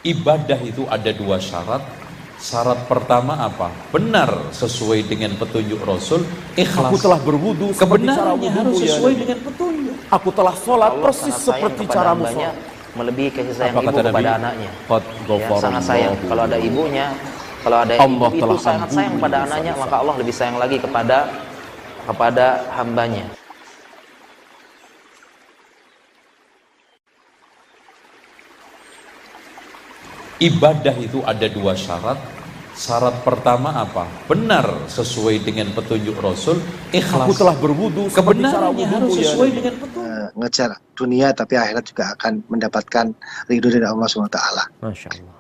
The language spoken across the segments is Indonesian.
Ibadah itu ada dua syarat. Syarat pertama apa? Benar sesuai dengan petunjuk Rasul, ikhlas. Aku telah berwudu seperti cara Kebenarannya wudumu harus ya sesuai Nabi. dengan petunjuk. Aku telah sholat Allah persis sangat sayang seperti kepada caramu hambanya, sholat. melebihi kasih sayang Apa ibu kata Nabi? kepada anaknya. Qad Ya, ghafarallahu. sangat sayang. Kalau ada ibunya, kalau ada Allah ibu itu telah sangat sayang ampuni pada dosa-dosa. anaknya, maka Allah lebih sayang lagi kepada hambanya. Ibadah itu ada dua syarat. Syarat pertama apa? Benar sesuai dengan petunjuk Rasul, ikhlas. Aku telah berwudu seperti cara Kebenarannya harus wudumu ya sesuai Nabi. dengan petunjuk. Ngejar dunia tapi akhirat juga akan mendapatkan ridho dari Allah SWT. Masya Allah.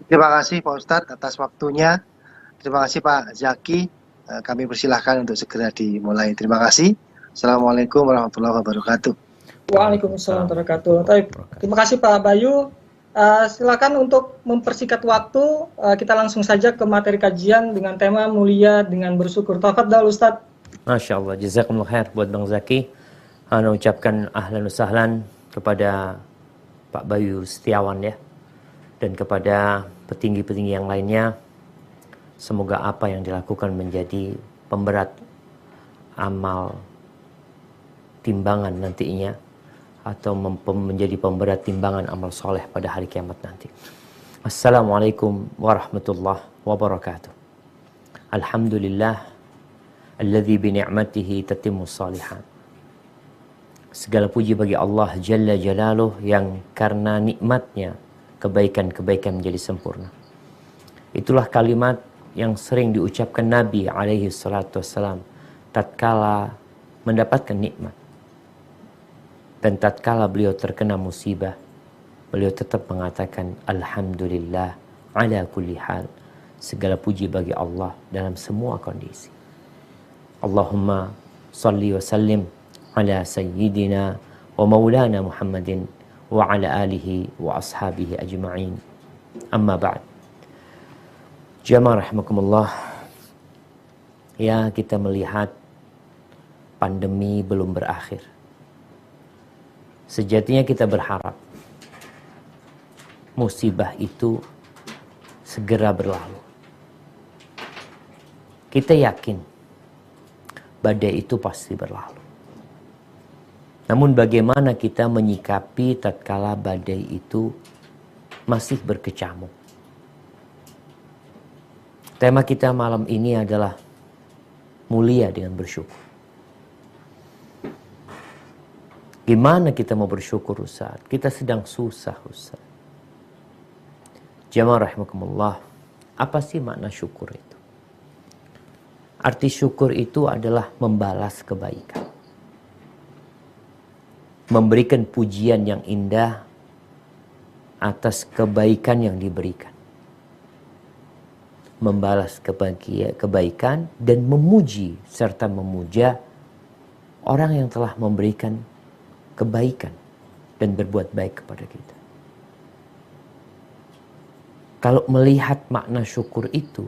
Terima kasih Pak Ustadz atas waktunya. Terima kasih Pak Zaki. Kami persilahkan untuk segera dimulai. Terima kasih. Assalamualaikum warahmatullahi wabarakatuh. Waalaikumsalam warahmatullahi wabarakatuh. Terima kasih Pak Bayu. Silakan untuk mempersingkat waktu, kita langsung saja ke materi kajian dengan tema mulia dengan bersyukur. Tafadhal Ustaz. Masya Allah, jazakumullah khair buat Bang Zaki. Ana ucapkan ahlan wa sahlan kepada Pak Bayu Setiawan ya, dan kepada petinggi-petinggi yang lainnya. Semoga apa yang dilakukan menjadi pemberat amal timbangan nantinya, atau menjadi pemberat timbangan amal soleh pada hari kiamat nanti. Assalamualaikum warahmatullahi wabarakatuh. Alhamdulillah alladzi bi ni'matihi tatimmus shalihat. Segala puji bagi Allah Jalla Jalaluh yang karena nikmatnya kebaikan-kebaikan menjadi sempurna. Itulah kalimat yang sering diucapkan Nabi alaihi salatu wassalam tatkala mendapatkan nikmat. Dan tatkala beliau terkena musibah, beliau tetap mengatakan Alhamdulillah ala kulli hal. Segala puji bagi Allah dalam semua kondisi. Allahumma salli wa sallim ala sayyidina wa maulana Muhammadin wa ala alihi wa ashabihi ajma'in. Amma ba'd. Jamaah rahimakumullah. Ya, kita melihat pandemi belum berakhir. Sejatinya kita berharap musibah itu segera berlalu. Kita yakin badai itu pasti berlalu. Namun bagaimana kita menyikapi tatkala badai itu masih berkecamuk? Tema kita malam ini adalah mulia dengan bersyukur. Gimana kita mau bersyukur Ustaz? Kita sedang susah Ustaz. Jamaah rahimakumullah, apa sih makna syukur itu? Arti syukur itu adalah membalas kebaikan. Memberikan pujian yang indah atas kebaikan yang diberikan. Membalas kebaikan dan memuji serta memuja orang yang telah memberikan kebaikan dan berbuat baik kepada kita. Kalau melihat makna syukur itu,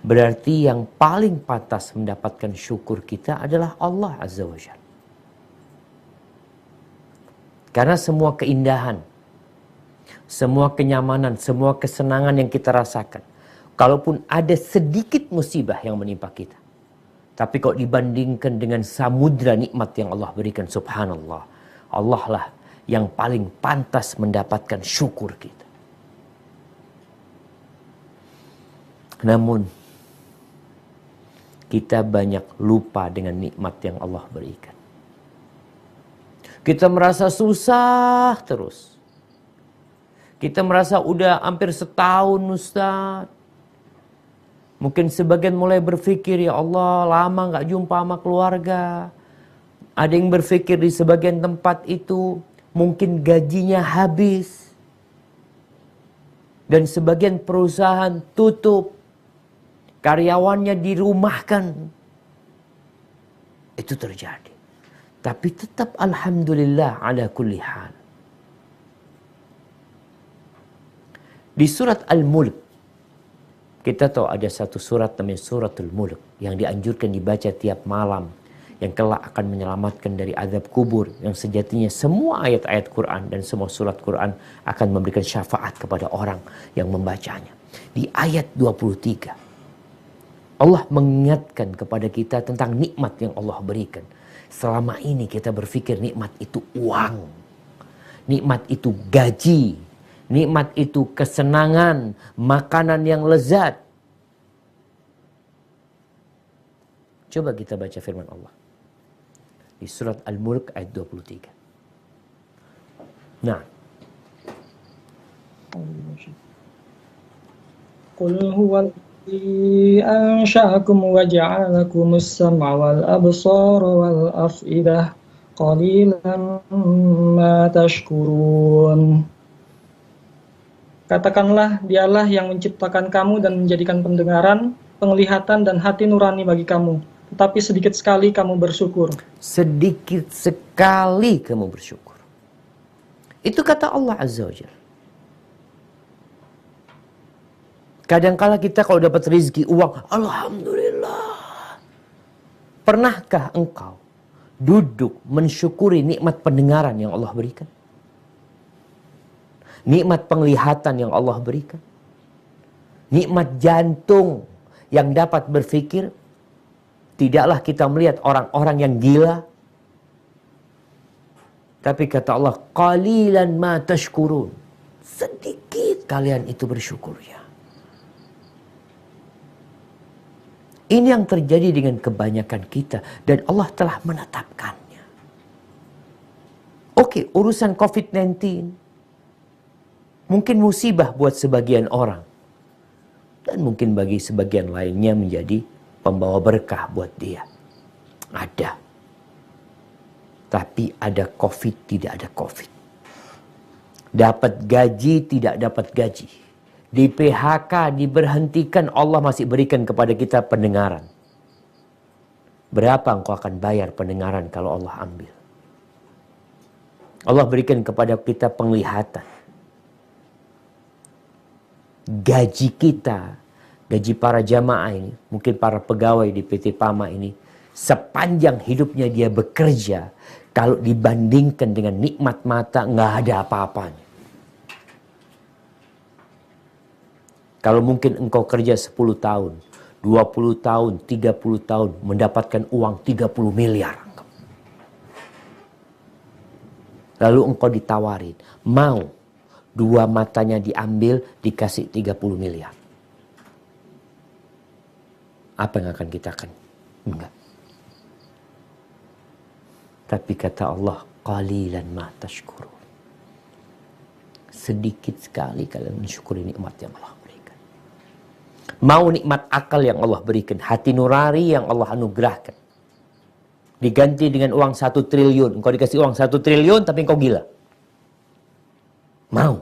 berarti yang paling pantas mendapatkan syukur kita adalah Allah Azza wa Jalla. Karena semua keindahan, semua kenyamanan, semua kesenangan yang kita rasakan, kalaupun ada sedikit musibah yang menimpa kita, tapi kalau dibandingkan dengan samudra nikmat yang Allah berikan, subhanallah, Allah lah yang paling pantas mendapatkan syukur kita. Namun kita banyak lupa dengan nikmat yang Allah berikan. Kita merasa susah terus. Kita merasa udah hampir setahun Ustaz. Mungkin sebagian mulai berpikir, ya Allah lama gak jumpa sama keluarga. Ada yang berpikir di sebagian tempat itu mungkin gajinya habis. Dan sebagian perusahaan tutup. Karyawannya dirumahkan. Itu terjadi. Tapi tetap alhamdulillah ala kulli hal. Di surat Al-Mulk, kita tahu ada satu surat namanya suratul Mulk yang dianjurkan dibaca tiap malam. yang kelak akan menyelamatkan dari azab kubur, yang sejatinya semua ayat-ayat Quran dan semua surat Quran akan memberikan syafaat kepada orang yang membacanya. Di ayat 23, Allah mengingatkan kepada kita tentang nikmat yang Allah berikan. Selama ini kita berpikir nikmat itu uang, nikmat itu gaji, nikmat itu kesenangan, makanan yang lezat. Coba kita baca firman Allah di surat Al-Mulk ayat 23. Nah, Qul huwal ladzi ansha'akum wa ja'alakumus sam'a wal absara wal af'idah qalilan ma tashkurun. Katakanlah, dialah yang menciptakan kamu dan menjadikan pendengaran, penglihatan dan hati nurani bagi kamu. Tetapi sedikit sekali kamu bersyukur. sedikit sekali kamu bersyukur. Itu kata Allah Azza wa Jalla. Kadangkala kita kalau dapat rezeki uang, alhamdulillah. Pernahkah engkau duduk mensyukuri nikmat pendengaran yang Allah berikan? Nikmat penglihatan yang Allah berikan? Nikmat jantung yang dapat berpikir? Tidaklah kita melihat orang-orang yang gila. Tapi kata Allah, qalilan ma tashkurun. Sedikit kalian itu bersyukurnya. Ini yang terjadi dengan kebanyakan kita. Dan Allah telah menetapkannya. Oke, urusan COVID-19. Mungkin musibah buat sebagian orang. Dan mungkin bagi sebagian lainnya menjadi pembawa berkah buat dia. Ada. Tapi ada COVID, tidak ada COVID. Dapat gaji, tidak dapat gaji. Di PHK, diberhentikan, Allah masih berikan kepada kita pendengaran. Berapa engkau akan bayar pendengaran kalau Allah ambil? Allah berikan kepada kita penglihatan. Gaji kita, gaji para jamaah ini, mungkin para pegawai di PT PAMA ini, sepanjang hidupnya dia bekerja, kalau dibandingkan dengan nikmat mata, nggak ada apa-apanya. Kalau mungkin engkau kerja 10 tahun, 20 tahun, 30 tahun, mendapatkan uang 30 miliar. Lalu engkau ditawarin, mau 2 matanya diambil, dikasih 30 miliar. Apa yang akan kita akan? Enggak. Tapi kata Allah, qalilan ma tashkurun. Sedikit sekali kalian mensyukuri nikmat yang Allah berikan. Mau nikmat akal yang Allah berikan, hati nurani yang Allah anugerahkan. Diganti dengan uang 1 triliun. Engkau dikasih uang 1 triliun tapi engkau gila. Mau.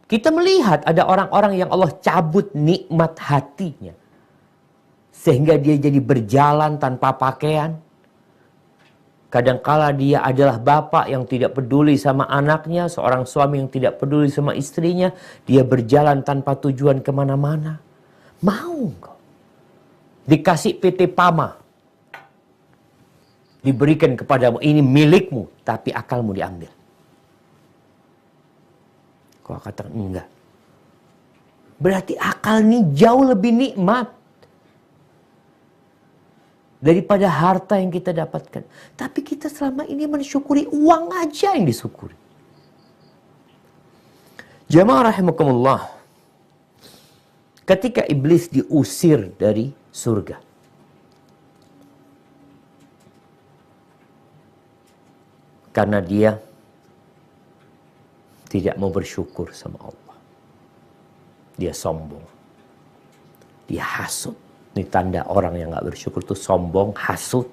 Kita melihat ada orang-orang yang Allah cabut nikmat hatinya. Sehingga dia jadi berjalan tanpa pakaian. Kadangkala dia adalah bapak yang tidak peduli sama anaknya. Seorang suami yang tidak peduli sama istrinya. Dia berjalan tanpa tujuan kemana-mana. Mau engkau. Dikasih PT PAMA. Diberikan kepadamu, ini milikmu. Tapi akalmu diambil. Kau katakan enggak. Berarti akal ini jauh lebih nikmat daripada harta yang kita dapatkan. Tapi kita selama ini mensyukuri uang aja yang disyukuri. Jamaah rahimakumullah. Ketika iblis diusir dari surga. Karena dia tidak mau bersyukur sama Allah. Dia sombong. Dia hasut. Ini tanda orang yang gak bersyukur itu sombong, hasut.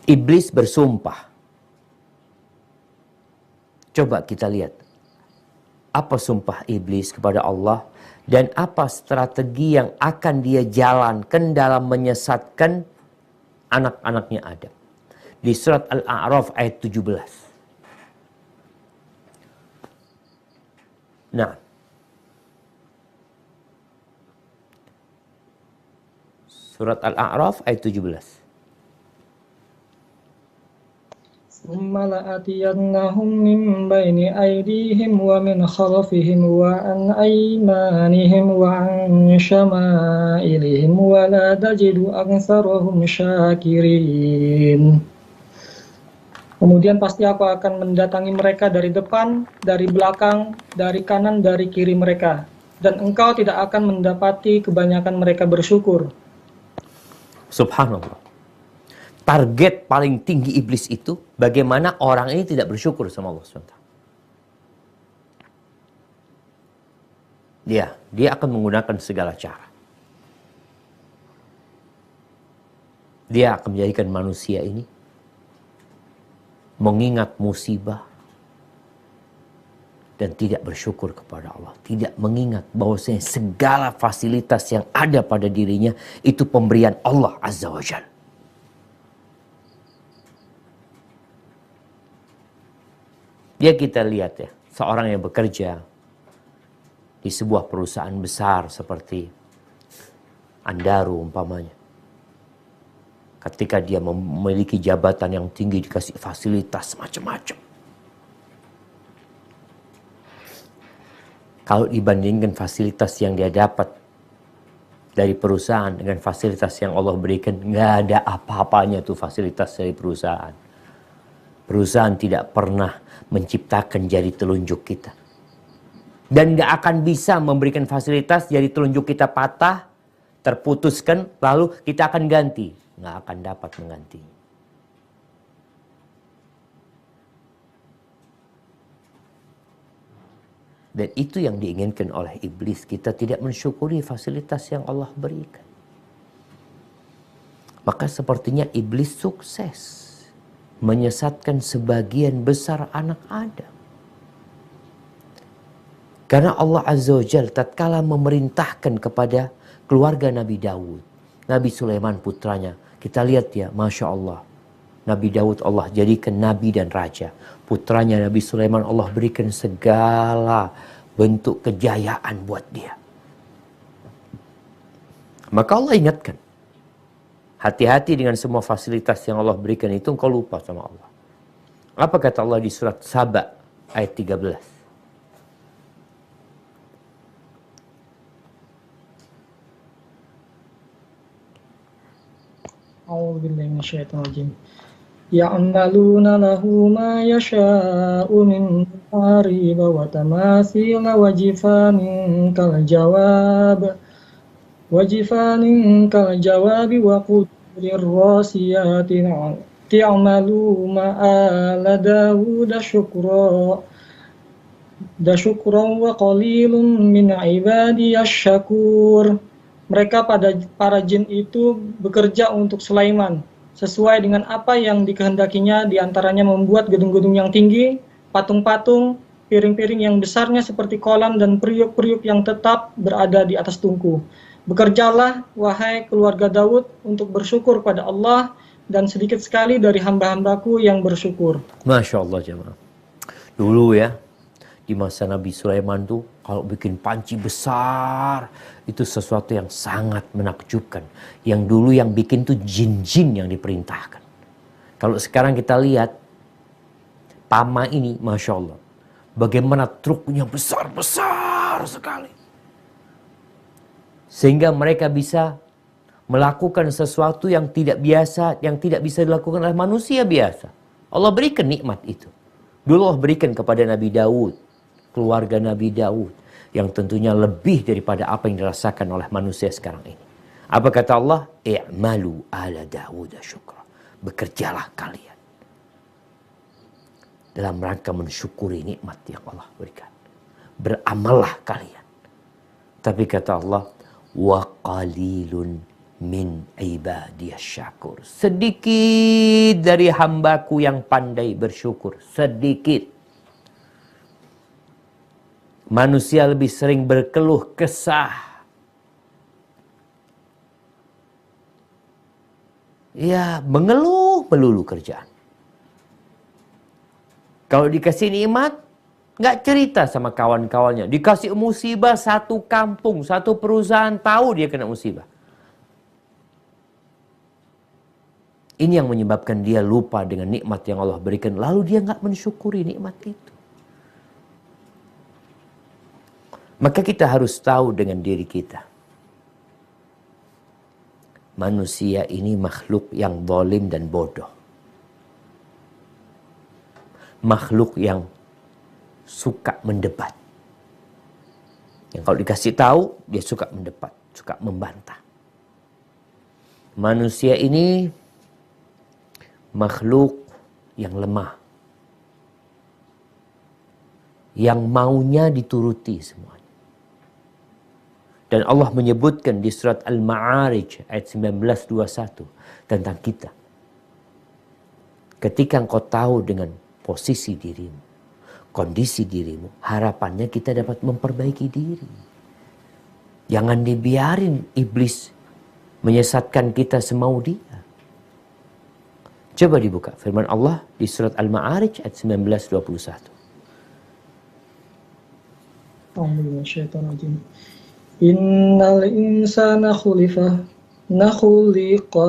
Iblis bersumpah. Coba kita lihat. Apa sumpah iblis kepada Allah. Dan apa strategi yang akan dia jalankan dalam menyesatkan anak-anaknya Adam. Di surat Al-A'raf ayat 17. Nah. Surat Al-A'raf ayat 17. ثم لآتينهم من بين أيديهم ومن خلفهم وعن أيمانهم وعن شمائلهم ولا تجد أكثرهم شاكرين. Kemudian pasti aku akan mendatangi mereka dari depan, dari belakang, dari kanan, dari kiri mereka. Dan engkau tidak akan mendapati kebanyakan mereka bersyukur. Subhanallah. Target paling tinggi iblis itu bagaimana orang ini tidak bersyukur sama Allah SWT. Dia akan menggunakan segala cara. Dia akan menjadikan manusia ini mengingat musibah dan tidak bersyukur kepada Allah. Tidak mengingat bahwasanya segala fasilitas yang ada pada dirinya itu pemberian Allah Azza wa Jalla. Ya kita lihat ya, seorang yang bekerja di sebuah perusahaan besar seperti Andaru umpamanya. Ketika dia memiliki jabatan yang tinggi dikasih fasilitas macam-macam. Kalau dibandingkan fasilitas yang dia dapat dari perusahaan dengan fasilitas yang Allah berikan, nggak ada apa-apanya tuh fasilitas dari perusahaan. Perusahaan tidak pernah menciptakan jari telunjuk kita. Dan gak akan bisa memberikan fasilitas jari telunjuk kita patah, terputuskan, lalu kita akan ganti. Gak akan dapat menggantinya. Dan itu yang diinginkan oleh iblis. Kita tidak mensyukuri fasilitas yang Allah berikan. Maka sepertinya iblis sukses menyesatkan sebagian besar anak Adam. Karena Allah Azza wa Jalla tatkala memerintahkan kepada keluarga Nabi Daud, Nabi Sulaiman putranya, kita lihat ya, Masya Allah, Nabi Daud Allah jadikan nabi dan raja. Putranya Nabi Sulaiman Allah berikan segala bentuk kejayaan buat dia. Maka Allah ingatkan, hati-hati dengan semua fasilitas yang Allah berikan itu, engkau lupa sama Allah. Apa kata Allah di surat Saba ayat 13? A'udzubillahi minasyaitonirrajim. Ya'maluna lahu ma yasha'u min mahariba wa tamathila wa jifanin kal jawab. Wajifanin kal jawabi wa qudurir rasiyati ta'malu ma'ala Dawuda syukra wa qalilun min ibadiyasy syakur. Mereka para jin itu bekerja untuk Sulaiman sesuai dengan apa yang dikehendakinya, diantaranya membuat gedung-gedung yang tinggi, patung-patung, piring-piring yang besarnya seperti kolam, dan periuk-periuk yang tetap berada di atas tungku. Bekerjalah, wahai keluarga Daud, untuk bersyukur pada Allah, dan sedikit sekali dari hamba-hambaku yang bersyukur. Masya Allah jemaah. Dulu ya, di masa Nabi Sulaiman tuh, kalau bikin panci besar, itu sesuatu yang sangat menakjubkan. Yang dulu yang bikin tuh jin-jin yang diperintahkan. Kalau sekarang kita lihat, Pama ini, Masya Allah, bagaimana truknya besar-besar sekali. Sehingga mereka bisa melakukan sesuatu yang tidak biasa, yang tidak bisa dilakukan oleh manusia biasa. Allah berikan nikmat itu. Dulu Allah berikan kepada Nabi Daud, keluarga Nabi Daud, yang tentunya lebih daripada apa yang dirasakan oleh manusia sekarang ini. Apa kata Allah? I'malu ala Dawud syukra. Bekerjalah kalian dalam rangka mensyukuri nikmat yang Allah berikan. Beramallah kalian. Tapi kata Allah, wa qalilun min ibadiyasy syakur. Sedikit dari hambaku yang pandai bersyukur. Sedikit. Manusia lebih sering berkeluh kesah. Ya, mengeluh melulu kerjaan. Kalau dikasih nikmat, nggak cerita sama kawan-kawannya. Dikasih musibah, satu kampung, satu perusahaan tahu dia kena musibah. Ini yang menyebabkan dia lupa dengan nikmat yang Allah berikan. Lalu dia nggak mensyukuri nikmat itu. Maka kita harus tahu dengan diri kita. Manusia ini makhluk yang zalim dan bodoh. Makhluk yang suka mendebat. Yang kalau dikasih tahu, dia suka mendebat, suka membantah. Manusia ini makhluk yang lemah. Yang maunya dituruti semuanya. Dan Allah menyebutkan di surat Al-Ma'arij ayat 19:21 tentang kita. Ketika engkau tahu dengan posisi dirimu, kondisi dirimu, harapannya kita dapat memperbaiki diri. Jangan dibiarin iblis menyesatkan kita semau dia. Coba dibuka firman Allah di surat Al-Ma'arij ayat 19:21. Innal insana khuliqa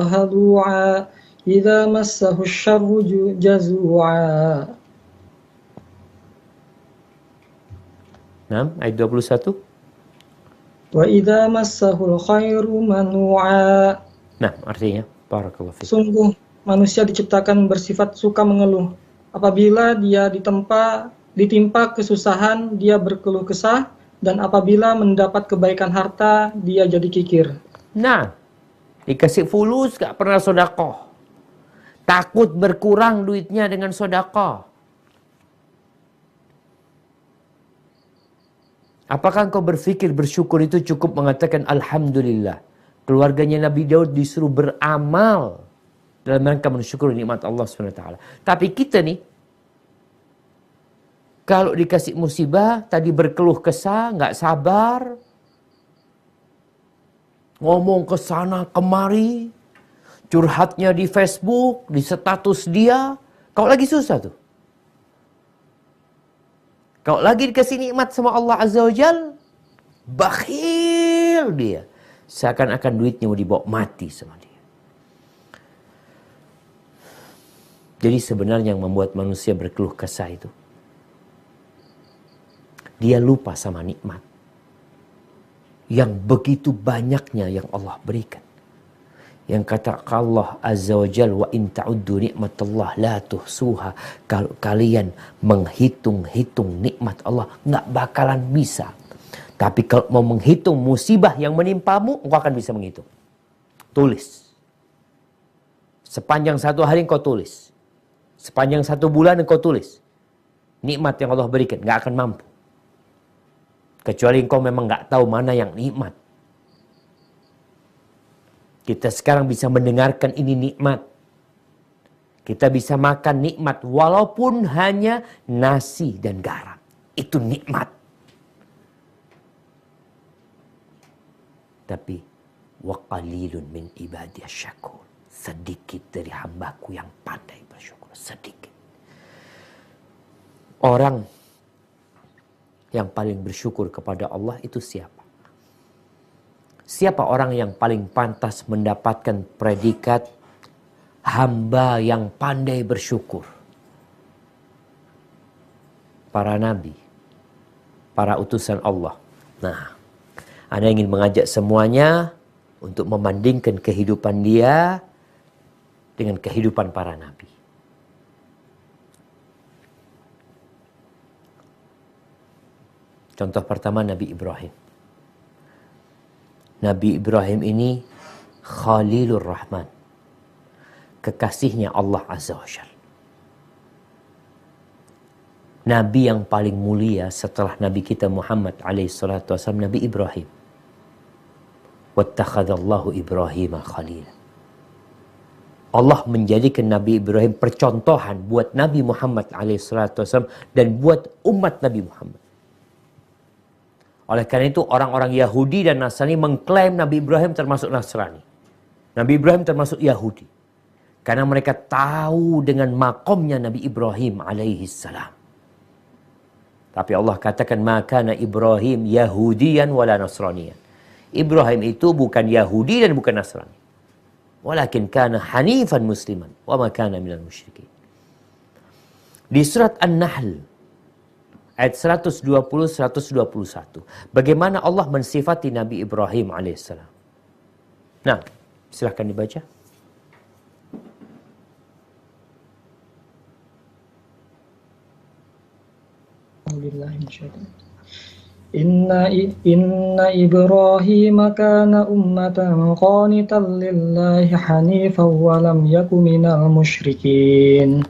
halu'a idza massahu syarru jazua. Nah, ayat 21. Wa idza massahul khairu manu'a. Nah, artinya barakallahu fiik. Sungguh manusia diciptakan bersifat suka mengeluh. Apabila dia ditimpa kesusahan, dia berkeluh kesah. Dan apabila mendapat kebaikan harta, dia jadi kikir. Nah, dikasih fulus gak pernah sodakoh. Takut berkurang duitnya dengan sodakoh. Apakah engkau berpikir bersyukur itu cukup mengatakan Alhamdulillah? Keluarganya Nabi Daud disuruh beramal dalam rangka mensyukuri nikmat Allah SWT. Tapi kita nih, kalau dikasih musibah, tadi berkeluh kesah, nggak sabar. Ngomong ke sana kemari. Curhatnya di Facebook, di status dia. Kalau lagi susah tuh. Kalau lagi dikasih nikmat sama Allah Azza wa Jal, bakhil dia. Seakan-akan duitnya mau dibawa mati sama dia. Jadi sebenarnya yang membuat manusia berkeluh kesah itu, dia lupa sama nikmat yang begitu banyaknya yang Allah berikan. Yang kata Allah Azza wa Jalla, wa in ta'uddu nikmatallah la tuhsuha. Kalau kalian menghitung-hitung nikmat Allah, nggak bakalan bisa. Tapi kalau mau menghitung musibah yang menimpamu, engkau akan bisa menghitung. Tulis. Sepanjang satu hari engkau tulis. Sepanjang satu bulan engkau tulis. Nikmat yang Allah berikan, nggak akan mampu. Kecuali engkau memang nggak tahu mana yang nikmat. Kita sekarang bisa mendengarkan ini nikmat. Kita bisa makan nikmat walaupun hanya nasi dan garam. Itu nikmat. Tapi wa qalilun min ibadiyah syakur. Sedikit dari hambaku yang pandai bersyukur. Sedikit. Orang yang paling bersyukur kepada Allah itu siapa? Siapa orang yang paling pantas mendapatkan predikat hamba yang pandai bersyukur? Para nabi, para utusan Allah. Nah, Anda ingin mengajak semuanya untuk membandingkan kehidupan dia dengan kehidupan para nabi. Contoh pertama Nabi Ibrahim. Nabi Ibrahim ini Khalilur Rahman. Kekasihnya Allah Azza wa Jalla. Nabi yang paling mulia setelah Nabi kita Muhammad alaihissalatu wassalam, Nabi Ibrahim. Wattakhadallahu Ibrahim khalila. Allah menjadikan Nabi Ibrahim percontohan buat Nabi Muhammad alaihissalatu wassalam dan buat umat Nabi Muhammad. Oleh karena itu orang-orang Yahudi dan Nasrani mengklaim Nabi Ibrahim termasuk Nasrani. Nabi Ibrahim termasuk Yahudi. Karena mereka tahu dengan makomnya Nabi Ibrahim alaihi salam. Tapi Allah katakan maka Ibrahim Yahudiyan wala Nasraniyan. Ibrahim itu bukan Yahudi dan bukan Nasrani. walakin kana hanifan musliman wa ma kana minal musyrikin. Di surat An-Nahl ayat 120-121, bagaimana Allah mensifati Nabi Ibrahim alaihissalam. Nah, silahkan dibaca. Inna Ibrahim kana ummatan qanitan lillahi hanifan wa lam yakun minal musyrikin.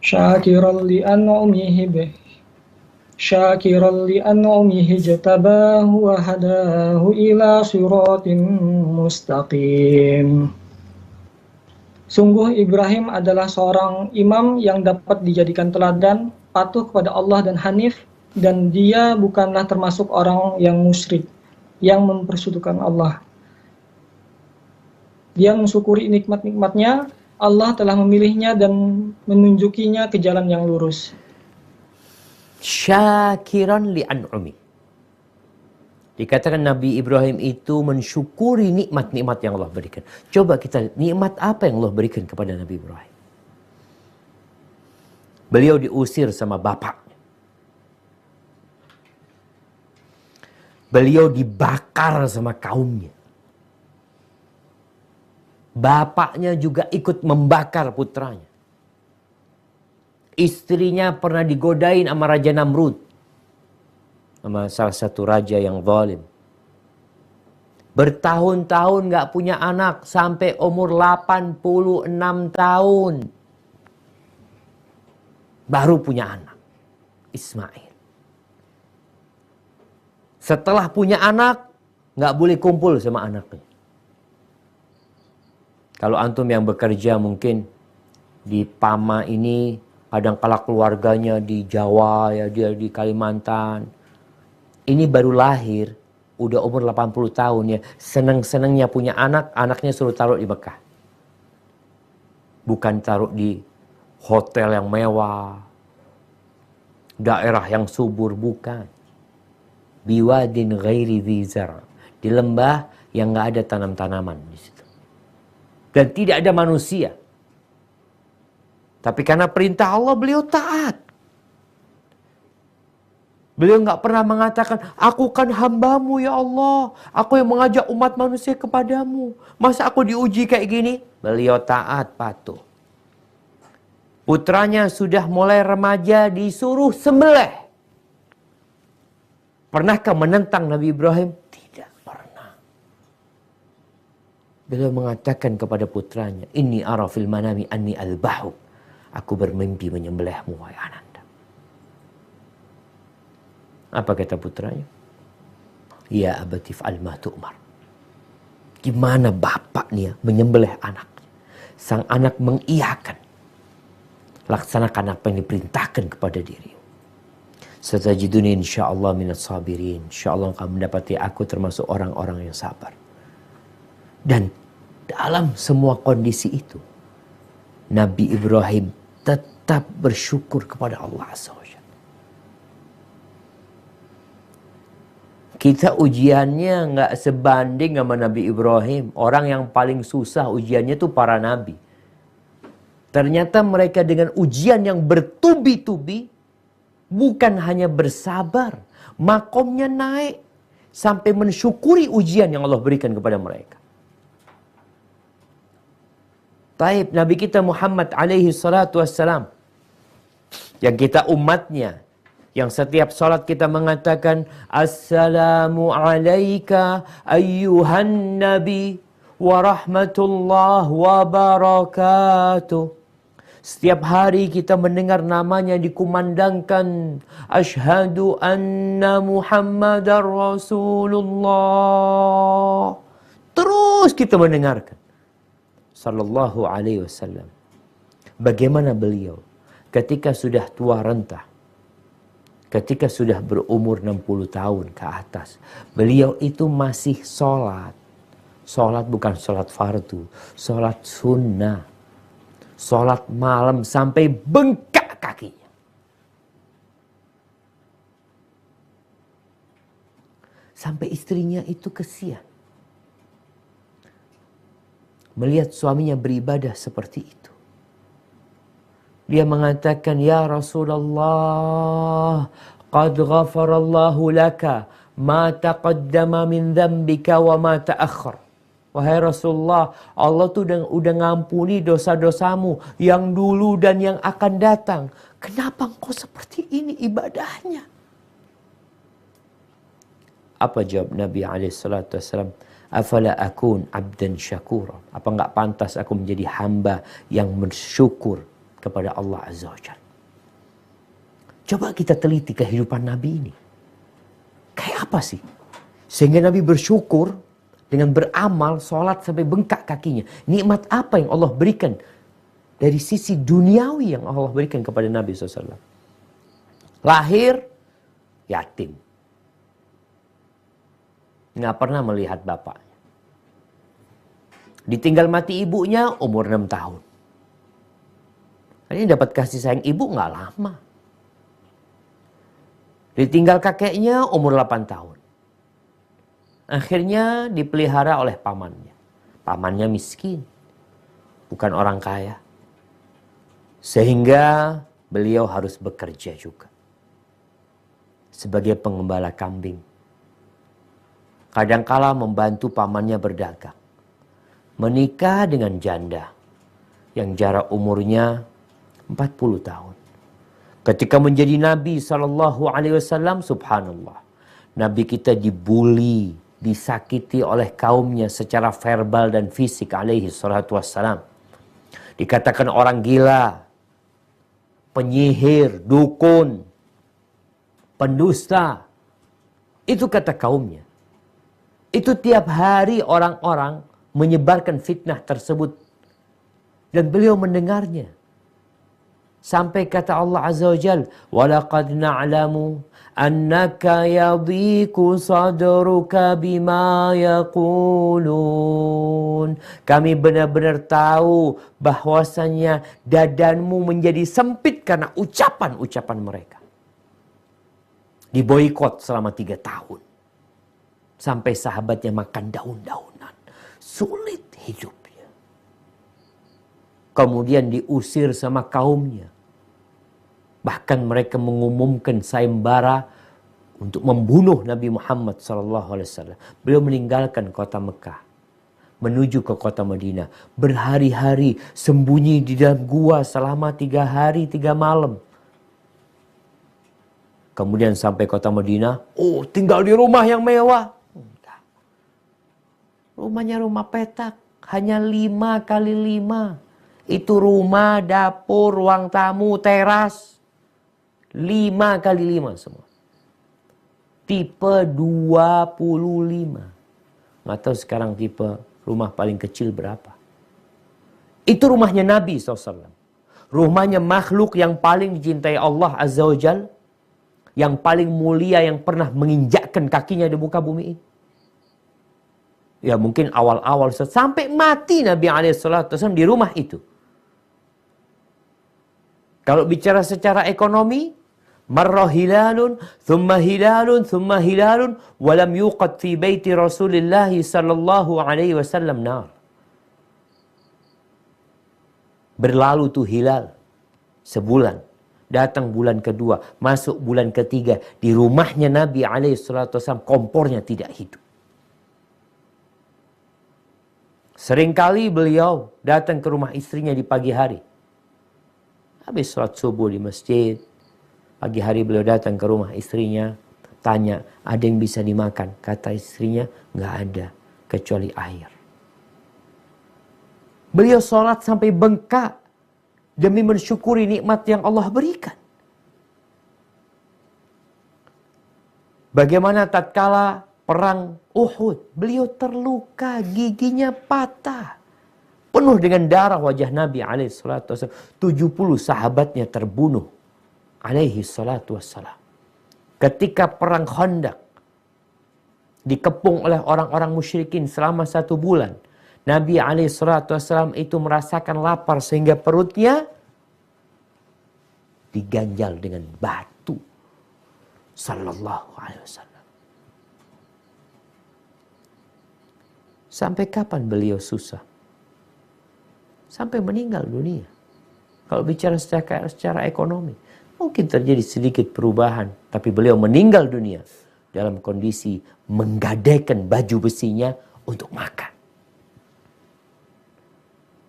Syakiran li'an'umihi jatabahu wa hadahu ila siratin mustaqim. Sungguh Ibrahim adalah seorang imam yang dapat dijadikan teladan, patuh kepada Allah dan hanif, dan dia bukanlah termasuk orang yang musyrik, yang mempersekutukan Allah. Dia mensyukuri nikmat-nikmatnya, Allah telah memilihnya dan menunjukinya ke jalan yang lurus. Syakiran li'an'umi. Dikatakan Nabi Ibrahim itu mensyukuri nikmat-nikmat yang Allah berikan. Coba kita lihat, nikmat apa yang Allah berikan kepada Nabi Ibrahim? Beliau diusir sama bapaknya. Beliau dibakar sama kaumnya. Bapaknya juga ikut membakar putranya. Istrinya pernah digodain sama Raja Namrud, sama salah satu raja yang zalim. Bertahun-tahun gak punya anak, sampai umur 86 tahun baru punya anak, Ismail. Setelah punya anak, gak boleh kumpul sama anaknya. Kalau antum yang bekerja mungkin di Pama ini, kadang-kala keluarganya di Jawa, ya dia di Kalimantan. Ini baru lahir, udah umur 80 tahun ya, seneng-senengnya punya anak, anaknya suruh taruh di Mekah. Bukan taruh di hotel yang mewah, daerah yang subur, bukan. Biwadin ghairi dzizar, di lembah yang nggak ada tanam-tanaman di situ. Dan tidak ada manusia. Tapi karena perintah Allah beliau taat. Beliau nggak pernah mengatakan, aku kan hambamu ya Allah. Aku yang mengajak umat manusia kepadamu. Masa aku diuji kayak gini? Beliau taat, patuh. Putranya sudah mulai remaja disuruh sembelih. Pernahkah menentang Nabi Ibrahim? Tidak pernah. Beliau mengatakan kepada putranya, Inni ara fil manami anni albahu. Aku bermimpi menyembelihmu, wahai Ananda. Apa kata putranya? Ya abati fa'al ma tu'mar. Gimana bapak nih ya menyembelih anak? Sang anak mengiyakan. Laksanakan apa yang diperintahkan kepada dirimu. Satajiduni insyaallah minas sabirin. Insyaallah kamu mendapati aku termasuk orang-orang yang sabar. Dan dalam semua kondisi itu, Nabi Ibrahim tetap bersyukur kepada Allah Azza wa Jalla. Kita ujiannya nggak sebanding sama Nabi Ibrahim. Orang yang paling susah ujiannya tuh para nabi. Ternyata mereka dengan ujian yang bertubi-tubi, bukan hanya bersabar, makomnya naik sampai mensyukuri ujian yang Allah berikan kepada mereka. Taib, Nabi kita Muhammad alaihi salatu wassalam, yang kita umatnya, yang setiap salat kita mengatakan Assalamu alaika ayyuhan nabi wa rahmatullah wa barakatuh. Setiap hari kita mendengar namanya dikumandangkan, Asyhadu anna Muhammadar Rasulullah. Terus kita mendengarkan. Sallallahu alaihi wasallam. Bagaimana beliau ketika sudah tua renta, ketika sudah berumur 60 tahun ke atas, beliau itu masih sholat. Sholat bukan sholat fardu, sholat sunnah. Sholat malam sampai bengkak kakinya. Sampai istrinya itu kesian. melihat suaminya beribadah seperti itu. Dia mengatakan, "Ya Rasulullah, qad ghafarallahu laka ma taqaddama min dzambika wa ma ta'akhkhar." Wahai Rasulullah, Allah tuh udah ngampuni dosa-dosamu yang dulu dan yang akan datang. Kenapa engkau seperti ini ibadahnya? Apa jawab Nabi SAW? Afala akun abdan syakura. Apa enggak pantas aku menjadi hamba yang bersyukur kepada Allah Azza wa Jalla? Coba kita teliti kehidupan Nabi ini. Kayak apa sih? Sehingga Nabi bersyukur dengan beramal, sholat sampai bengkak kakinya. Nikmat apa yang Allah berikan dari sisi duniawi yang Allah berikan kepada Nabi SAW? Lahir yatim. Nggak pernah melihat bapaknya. Ditinggal mati ibunya umur 6 tahun. Ini dapat kasih sayang ibu nggak lama. Ditinggal kakeknya umur 8 tahun. Akhirnya dipelihara oleh pamannya. Pamannya miskin. Bukan orang kaya. Sehingga beliau harus bekerja juga. Sebagai pengembala kambing. Kadangkala membantu pamannya berdagang. Menikah dengan janda. Yang jarak umurnya 40 tahun. Ketika menjadi Nabi SAW, subhanallah. Nabi kita dibully, disakiti oleh kaumnya secara verbal dan fisik alaihi salatu wassalam. Dikatakan orang gila, penyihir, dukun, pendusta. Itu kata kaumnya. Itu tiap hari orang-orang menyebarkan fitnah tersebut. Dan beliau mendengarnya. Sampai kata Allah Azza wa Jal, وَلَقَدْ نَعْلَمُ أَنَّكَ يَضِيكُ صَدْرُكَ بِمَا يَقُولُونَ. Kami benar-benar tahu bahwasannya dadanmu menjadi sempit karena ucapan-ucapan mereka. Diboikot selama 3 tahun. Sampai sahabatnya makan daun-daunan. Sulit hidupnya. Kemudian diusir sama kaumnya. Bahkan mereka mengumumkan sayembara untuk membunuh Nabi Muhammad SAW. Beliau meninggalkan kota Mekah. Menuju ke kota Madinah. Berhari-hari sembunyi di dalam gua selama 3 hari 3 malam. Kemudian sampai kota Madinah. Oh, tinggal di rumah yang mewah. Rumahnya rumah petak. Hanya 5 kali 5. Itu rumah, dapur, ruang tamu, teras. 5 kali 5 semua. Tipe 25. Nggak tahu sekarang tipe rumah paling kecil berapa. Itu rumahnya Nabi SAW. Rumahnya makhluk yang paling dicintai Allah Azza wa Jal. Yang paling mulia yang pernah menginjakkan kakinya di muka bumi ini. Ya mungkin awal-awal sampai mati Nabi SAW di rumah itu. Kalau bicara secara ekonomi, marra hilalun, thumma hilalun, thumma hilalun, walam yuqad fi baiti Rasulullah sallallahu alaihi wasallam nar. Berlalu tuh hilal sebulan. Datang bulan kedua, masuk bulan ketiga. Di rumahnya Nabi SAW kompornya tidak hidup. Seringkali beliau datang ke rumah istrinya di pagi hari. Habis sholat subuh di masjid. Pagi hari beliau datang ke rumah istrinya. Tanya, ada yang bisa dimakan? Kata istrinya, nggak ada. Kecuali air. Beliau sholat sampai bengkak. Demi mensyukuri nikmat yang Allah berikan. Bagaimana tatkala perang Uhud, beliau terluka, giginya patah. Penuh dengan darah wajah Nabi SAW. 70 sahabatnya terbunuh. SAW. Ketika perang Khandaq. Dikepung oleh orang-orang musyrikin selama 1 bulan. Nabi SAW itu merasakan lapar sehingga perutnya diganjal dengan batu. Sallallahu alaihi wasallam. Sampai kapan beliau susah? sampai meninggal dunia. Kalau bicara secara ekonomi, mungkin terjadi sedikit perubahan, tapi beliau meninggal dunia dalam kondisi menggadaikan baju besinya untuk makan.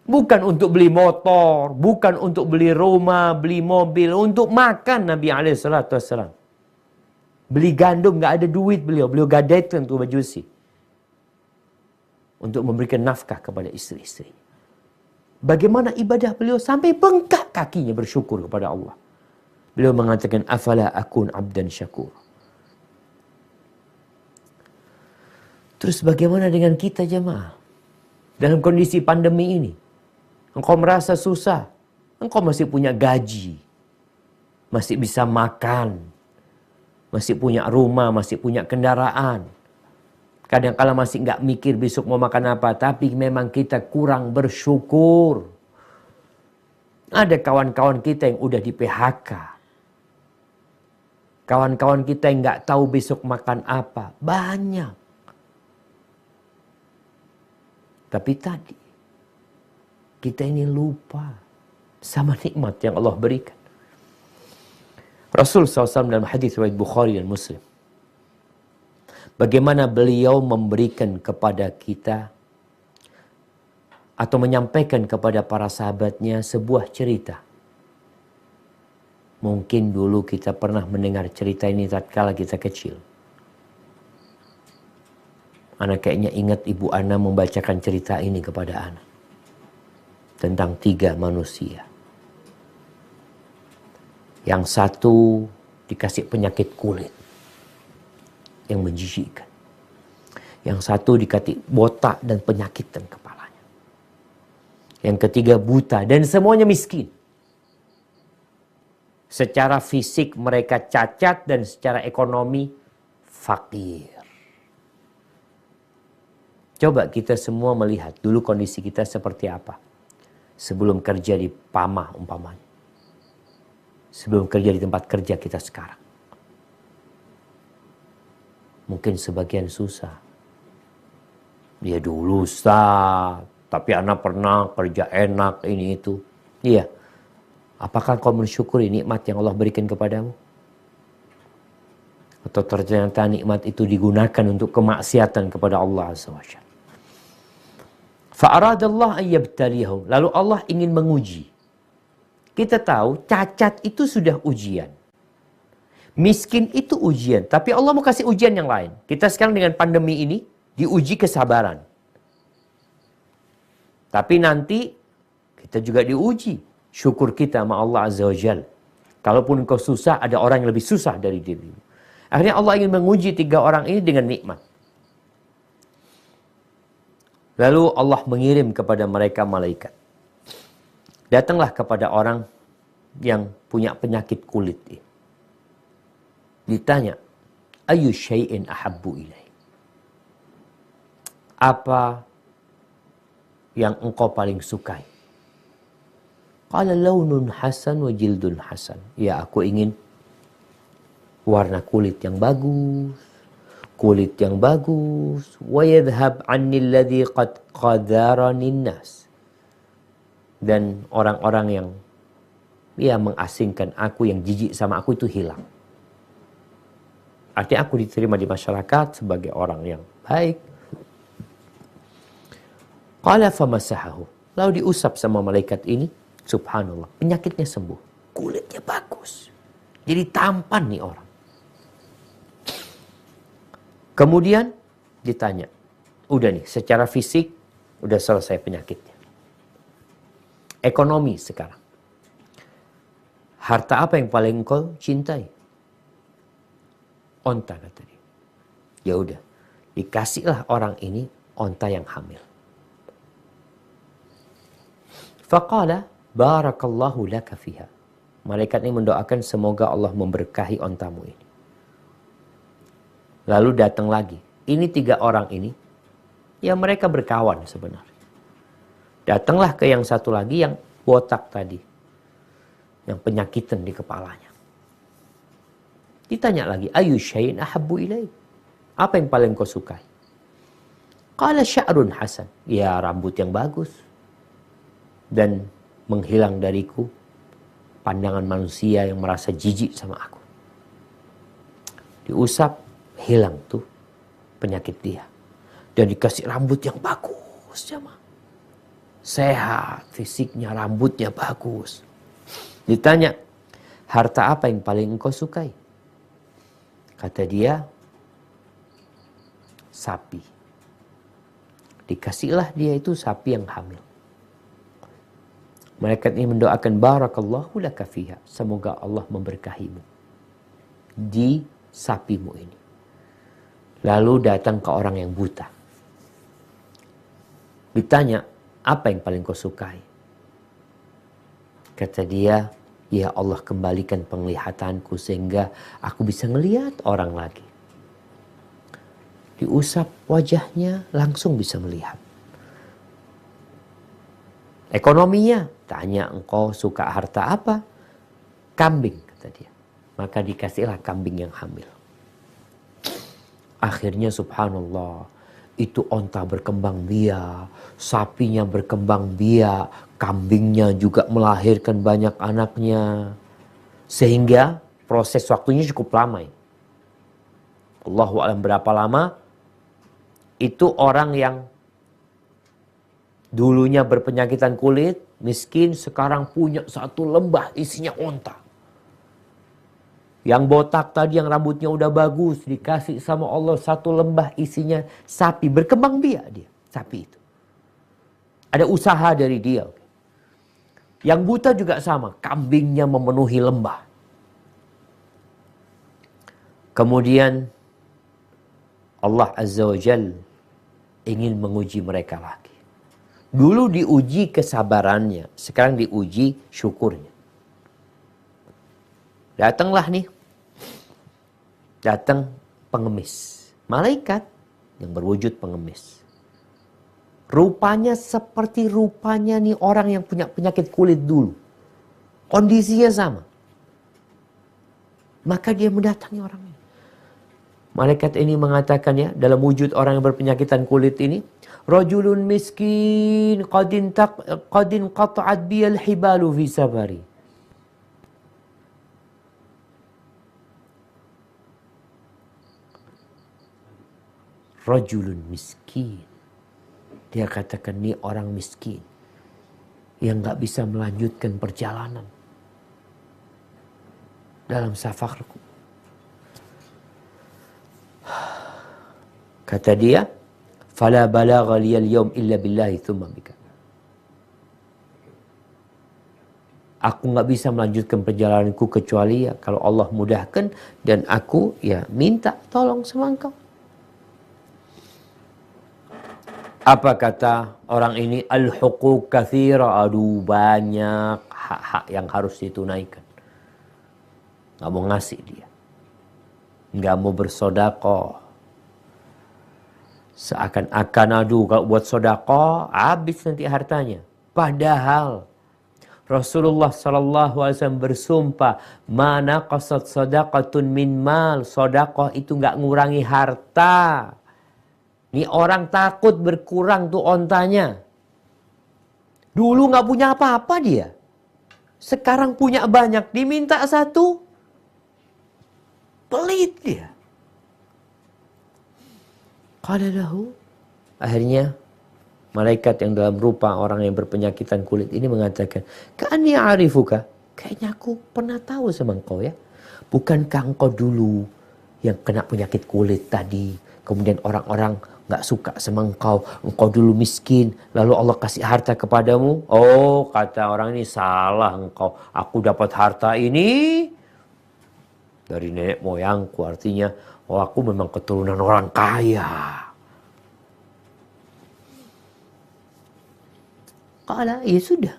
Bukan untuk beli motor, bukan untuk beli rumah, beli mobil, untuk makan Nabi SAW. Beli gandum, nggak ada duit beliau gadaikan untuk baju besi. Untuk memberikan nafkah kepada istri-istri. Bagaimana ibadah beliau sampai bengkak kakinya bersyukur kepada Allah. Beliau mengatakan, afala akun abdan syakur. Terus bagaimana dengan kita jemaah? Dalam kondisi pandemi ini. Engkau merasa susah. Engkau masih punya gaji. Masih bisa makan. Masih punya rumah, masih punya kendaraan. Kadang-kala masih nggak mikir besok mau makan apa. Tapi memang kita kurang bersyukur. Ada kawan-kawan kita yang udah di PHK. Kawan-kawan kita yang nggak tahu besok makan apa. Banyak. Tapi tadi, kita ini lupa sama nikmat yang Allah berikan. Rasul SAW dalam hadis riwayat Bukhari dan Muslim. Bagaimana beliau memberikan kepada kita atau menyampaikan kepada para sahabatnya sebuah cerita. Mungkin dulu kita pernah mendengar cerita ini tatkala kita kecil. Ana kayaknya ingat ibu Ana membacakan cerita ini kepada Ana. Tentang 3 manusia. Yang satu dikasih penyakit kulit. Yang menjijikkan. Yang satu dikasih botak dan penyakitan kepalanya. Yang ketiga buta dan semuanya miskin. Secara fisik mereka cacat dan secara ekonomi fakir. Coba kita semua melihat dulu kondisi kita seperti apa. Sebelum kerja di Pamah umpamanya. Sebelum kerja di tempat kerja kita sekarang. Mungkin sebagian susah. Ya dulu Ustaz, tapi anak pernah kerja enak ini itu. Iya. Apakah kau mensyukuri nikmat yang Allah berikan kepadamu? Atau ternyata nikmat itu digunakan untuk kemaksiatan kepada Allah Azza wa Jalla. Fa'aradallah ayyabtaliyahum. Lalu Allah ingin menguji. Kita tahu cacat itu sudah ujian. Miskin itu ujian. Tapi Allah mau kasih ujian yang lain. Kita sekarang dengan pandemi ini diuji kesabaran. Tapi nanti kita juga diuji. Syukur kita sama Allah Azza wa Jalla. Kalaupun engkau susah, ada orang yang lebih susah dari dirimu. Akhirnya Allah ingin menguji 3 orang ini dengan nikmat. Lalu Allah mengirim kepada mereka malaikat. Datanglah kepada orang yang punya penyakit kulit ini. Ditanya, ayu syai'in ahabbu ilai. Apa yang engkau paling sukai? Qala launun hasan wa jildun hasan. Ya, aku ingin warna kulit yang bagus. Kulit yang bagus. Wa yadhhab anni alladhi qad qadarani nas. Dan orang-orang yang mengasingkan aku, yang jijik sama aku itu hilang. Artinya aku diterima di masyarakat sebagai orang yang baik. Qala famasahahu. Lalu diusap sama malaikat ini. Subhanallah. Penyakitnya sembuh. Kulitnya bagus. Jadi tampan nih orang. Kemudian ditanya. Udah nih, secara fisik udah selesai penyakitnya. Ekonomi sekarang. Harta apa yang paling engkau cintai? Onta kata dia. Ya udah, dikasihlah orang ini onta yang hamil. Faqala barakallahu laka fiha. Malaikat ini mendoakan semoga Allah memberkahi ontamu ini. Lalu datang lagi. Ini 3 orang ini, ya mereka berkawan sebenarnya. Datanglah ke yang satu lagi yang botak tadi. Yang penyakitan di kepalanya. Ditanya lagi, ayu syai'in ahabbu ilai. Apa yang paling kau sukai? Qala sya'run hasan. Ya, rambut yang bagus. dan menghilang dariku pandangan manusia yang merasa jijik sama aku. Diusap, hilang tuh penyakit dia. Dan dikasih rambut yang bagus, jemaah. Sehat, fisiknya, rambutnya bagus. Ditanya, harta apa yang paling engkau sukai? Kata dia, sapi. Dikasihlah dia itu sapi yang hamil. Malaikat ini mendoakan, barakallahu laka fiha. Semoga Allah memberkahimu di sapimu ini. Lalu datang ke orang yang buta. Ditanya, apa yang paling kau sukai? Kata dia, ya Allah kembalikan penglihatanku sehingga aku bisa ngelihat orang lagi. Diusap wajahnya, langsung bisa melihat. Ekonominya, tanya engkau suka harta apa? Kambing, kata dia. Maka dikasihlah kambing yang hamil. Akhirnya subhanallah, itu onta berkembang biak, sapinya berkembang biak, kambingnya juga melahirkan banyak anaknya. Sehingga proses waktunya cukup lama. Allahu a'lam berapa lama. Itu orang yang dulunya berpenyakitan kulit, miskin, sekarang punya satu lembah isinya onta. Yang botak tadi, yang rambutnya udah bagus, dikasih sama Allah satu lembah isinya sapi. Berkembang biak dia, sapi itu. Ada usaha dari dia. Yang buta juga sama, kambingnya memenuhi lembah. Kemudian Allah Azza wa Jal ingin menguji mereka lagi. Dulu diuji kesabarannya, sekarang diuji syukurnya. Datanglah nih, datang pengemis, malaikat yang berwujud pengemis. Rupanya seperti rupanya nih orang yang punya penyakit kulit dulu. Kondisinya sama. Maka dia mendatangi orang ini. Malaikat ini mengatakan ya, dalam wujud orang yang berpenyakitan kulit ini, rajulun miskin qadin qata'at biyal hibalu fi safari. Rajulun miskin. Dia katakan ini orang miskin yang gak bisa melanjutkan perjalanan dalam safarku. Kata dia, fala balagha liyal yawm illa billahi thumma bika. Aku gak bisa melanjutkan perjalananku kecuali ya kalau Allah mudahkan dan aku ya minta tolong sama engkau. Apa kata orang ini? Al-huquq katsira. Aduh, banyak hak-hak yang harus ditunaikan. Gak mau ngasih dia. Gak mau bersedekah. Seakan-akan aduh kalau buat sedekah habis nanti hartanya. Padahal Rasulullah SAW bersumpah, mana qasat sadaqatun min mal. Sedekah itu gak ngurangi harta. Ini orang takut berkurang tuh ontanya. Dulu gak punya apa-apa dia. Sekarang punya banyak. Diminta satu. Pelit dia. Qala lahu. Akhirnya malaikat yang dalam rupa orang yang berpenyakitan kulit ini mengatakan, Ka'anni a'rifuka. Kayaknya aku pernah tahu sama engkau ya. Bukankah engkau dulu yang kena penyakit kulit tadi. Kemudian orang-orang gak suka sama engkau. Engkau dulu miskin. Lalu Allah kasih harta kepadamu. Oh, kata orang ini, salah engkau. Aku dapat harta ini dari nenek moyangku. Artinya, oh aku memang keturunan orang kaya. Kala, ya sudah.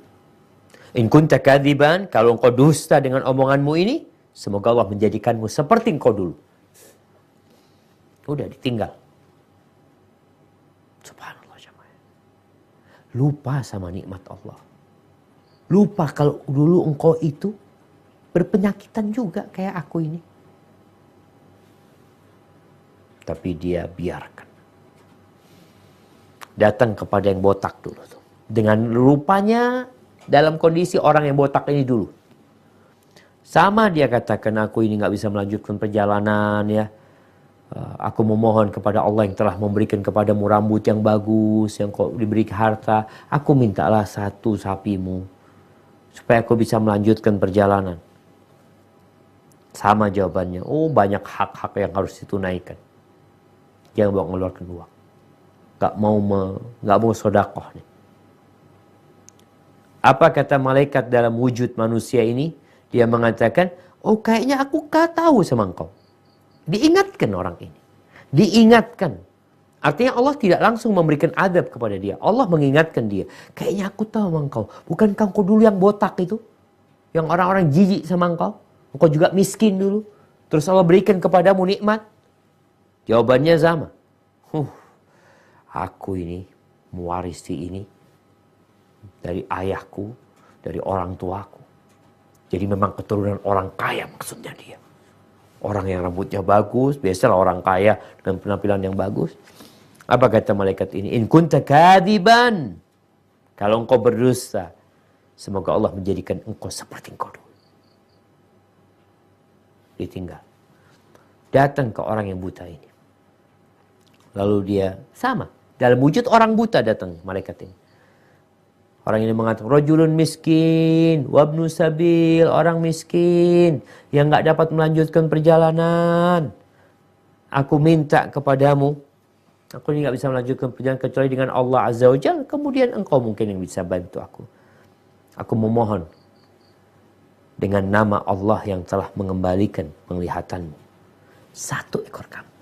In kunta kadziban, kalau engkau dusta dengan omonganmu ini, semoga Allah menjadikanmu seperti engkau dulu. Udah ditinggal. Subhanallah jemaah. Lupa sama nikmat Allah. Lupa kalau dulu engkau itu berpenyakitan juga kayak aku ini. Tapi dia biarkan. Datang kepada yang botak dulu tuh. Dengan rupanya dalam kondisi orang yang botak ini dulu. Sama dia katakan, aku ini nggak bisa melanjutkan perjalanan ya. Aku memohon kepada Allah yang telah memberikan kepadamu rambut yang bagus, yang kau diberi harta. Aku mintalah satu sapimu, supaya aku bisa melanjutkan perjalanan. Sama jawabannya, oh banyak hak-hak yang harus ditunaikan. Jangan bawa mengeluarkan uang. Gak mau sodakoh nih. Apa kata malaikat dalam wujud manusia ini? Dia mengatakan, oh kayaknya aku tahu sama engkau. Diingatkan orang ini. Diingatkan. Artinya Allah tidak langsung memberikan adab kepada dia. Allah mengingatkan dia. Kayaknya aku tahu sama engkau. Bukankah engkau dulu yang botak itu? Yang orang-orang jijik sama engkau? Engkau juga miskin dulu. Terus Allah berikan kepadamu nikmat. Jawabannya sama. Aku ini mewarisi ini dari ayahku, dari orang tuaku. Jadi memang keturunan orang kaya maksudnya dia. Orang yang rambutnya bagus, biasalah orang kaya dengan penampilan yang bagus. Apa kata malaikat ini? In kunta kadiban. Kalau engkau berdusta, semoga Allah menjadikan engkau seperti engkau dulu. Ditinggal. Datang ke orang yang buta ini. Lalu dia sama. Dalam wujud orang buta datang malaikat ini. Orang ini mengatakan, rajulun miskin, wabnu sabil, orang miskin yang gak dapat melanjutkan perjalanan. Aku minta kepadamu, aku ini gak bisa melanjutkan perjalanan kecuali dengan Allah Azza wa Jalla. Kemudian engkau mungkin yang bisa bantu aku. Aku memohon dengan nama Allah yang telah mengembalikan penglihatanmu. 1 ekor kambing.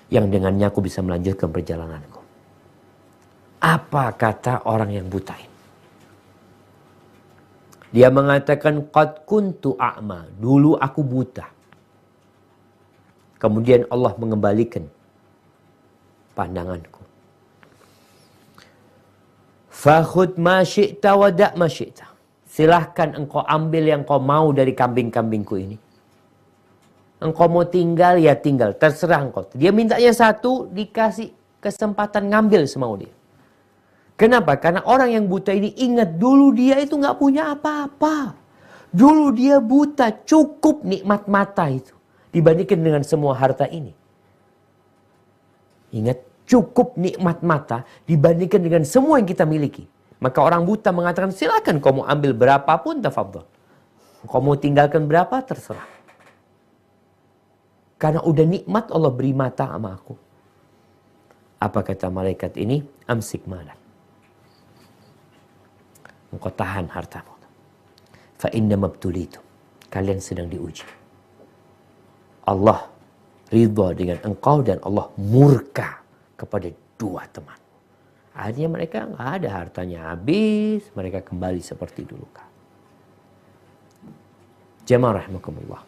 Yang dengannya aku bisa melanjutkan perjalananku. Apa kata orang yang buta ini? Dia mengatakan, qad kuntu a'ma. Dulu aku buta. Kemudian Allah mengembalikan pandanganku. Fakhud ma syi'ta wa da' ma syi'ta. Silahkan engkau ambil yang kau mau dari kambing-kambingku ini. Engkau mau tinggal, ya tinggal. Terserah engkau. Dia mintanya 1, dikasih kesempatan ngambil semau dia. Kenapa? Karena orang yang buta ini ingat dulu dia itu nggak punya apa-apa. Dulu dia buta, cukup nikmat mata itu. Dibandingkan dengan semua harta ini. Ingat, cukup nikmat mata dibandingkan dengan semua yang kita miliki. Maka orang buta mengatakan, silakan kau mau ambil berapapun, tafadhol. Kau mau tinggalkan berapa, terserah. Karena udah nikmat Allah beri mata sama aku. Apa kata malaikat ini? Amsik malak. Engkau tahan hartamu. Fa inna mabtulitu. Kalian sedang diuji. Allah ridha dengan engkau dan Allah murka kepada 2 teman. Akhirnya mereka nggak ada, hartanya habis, mereka kembali seperti dulu. Jemaah rahimakumullah.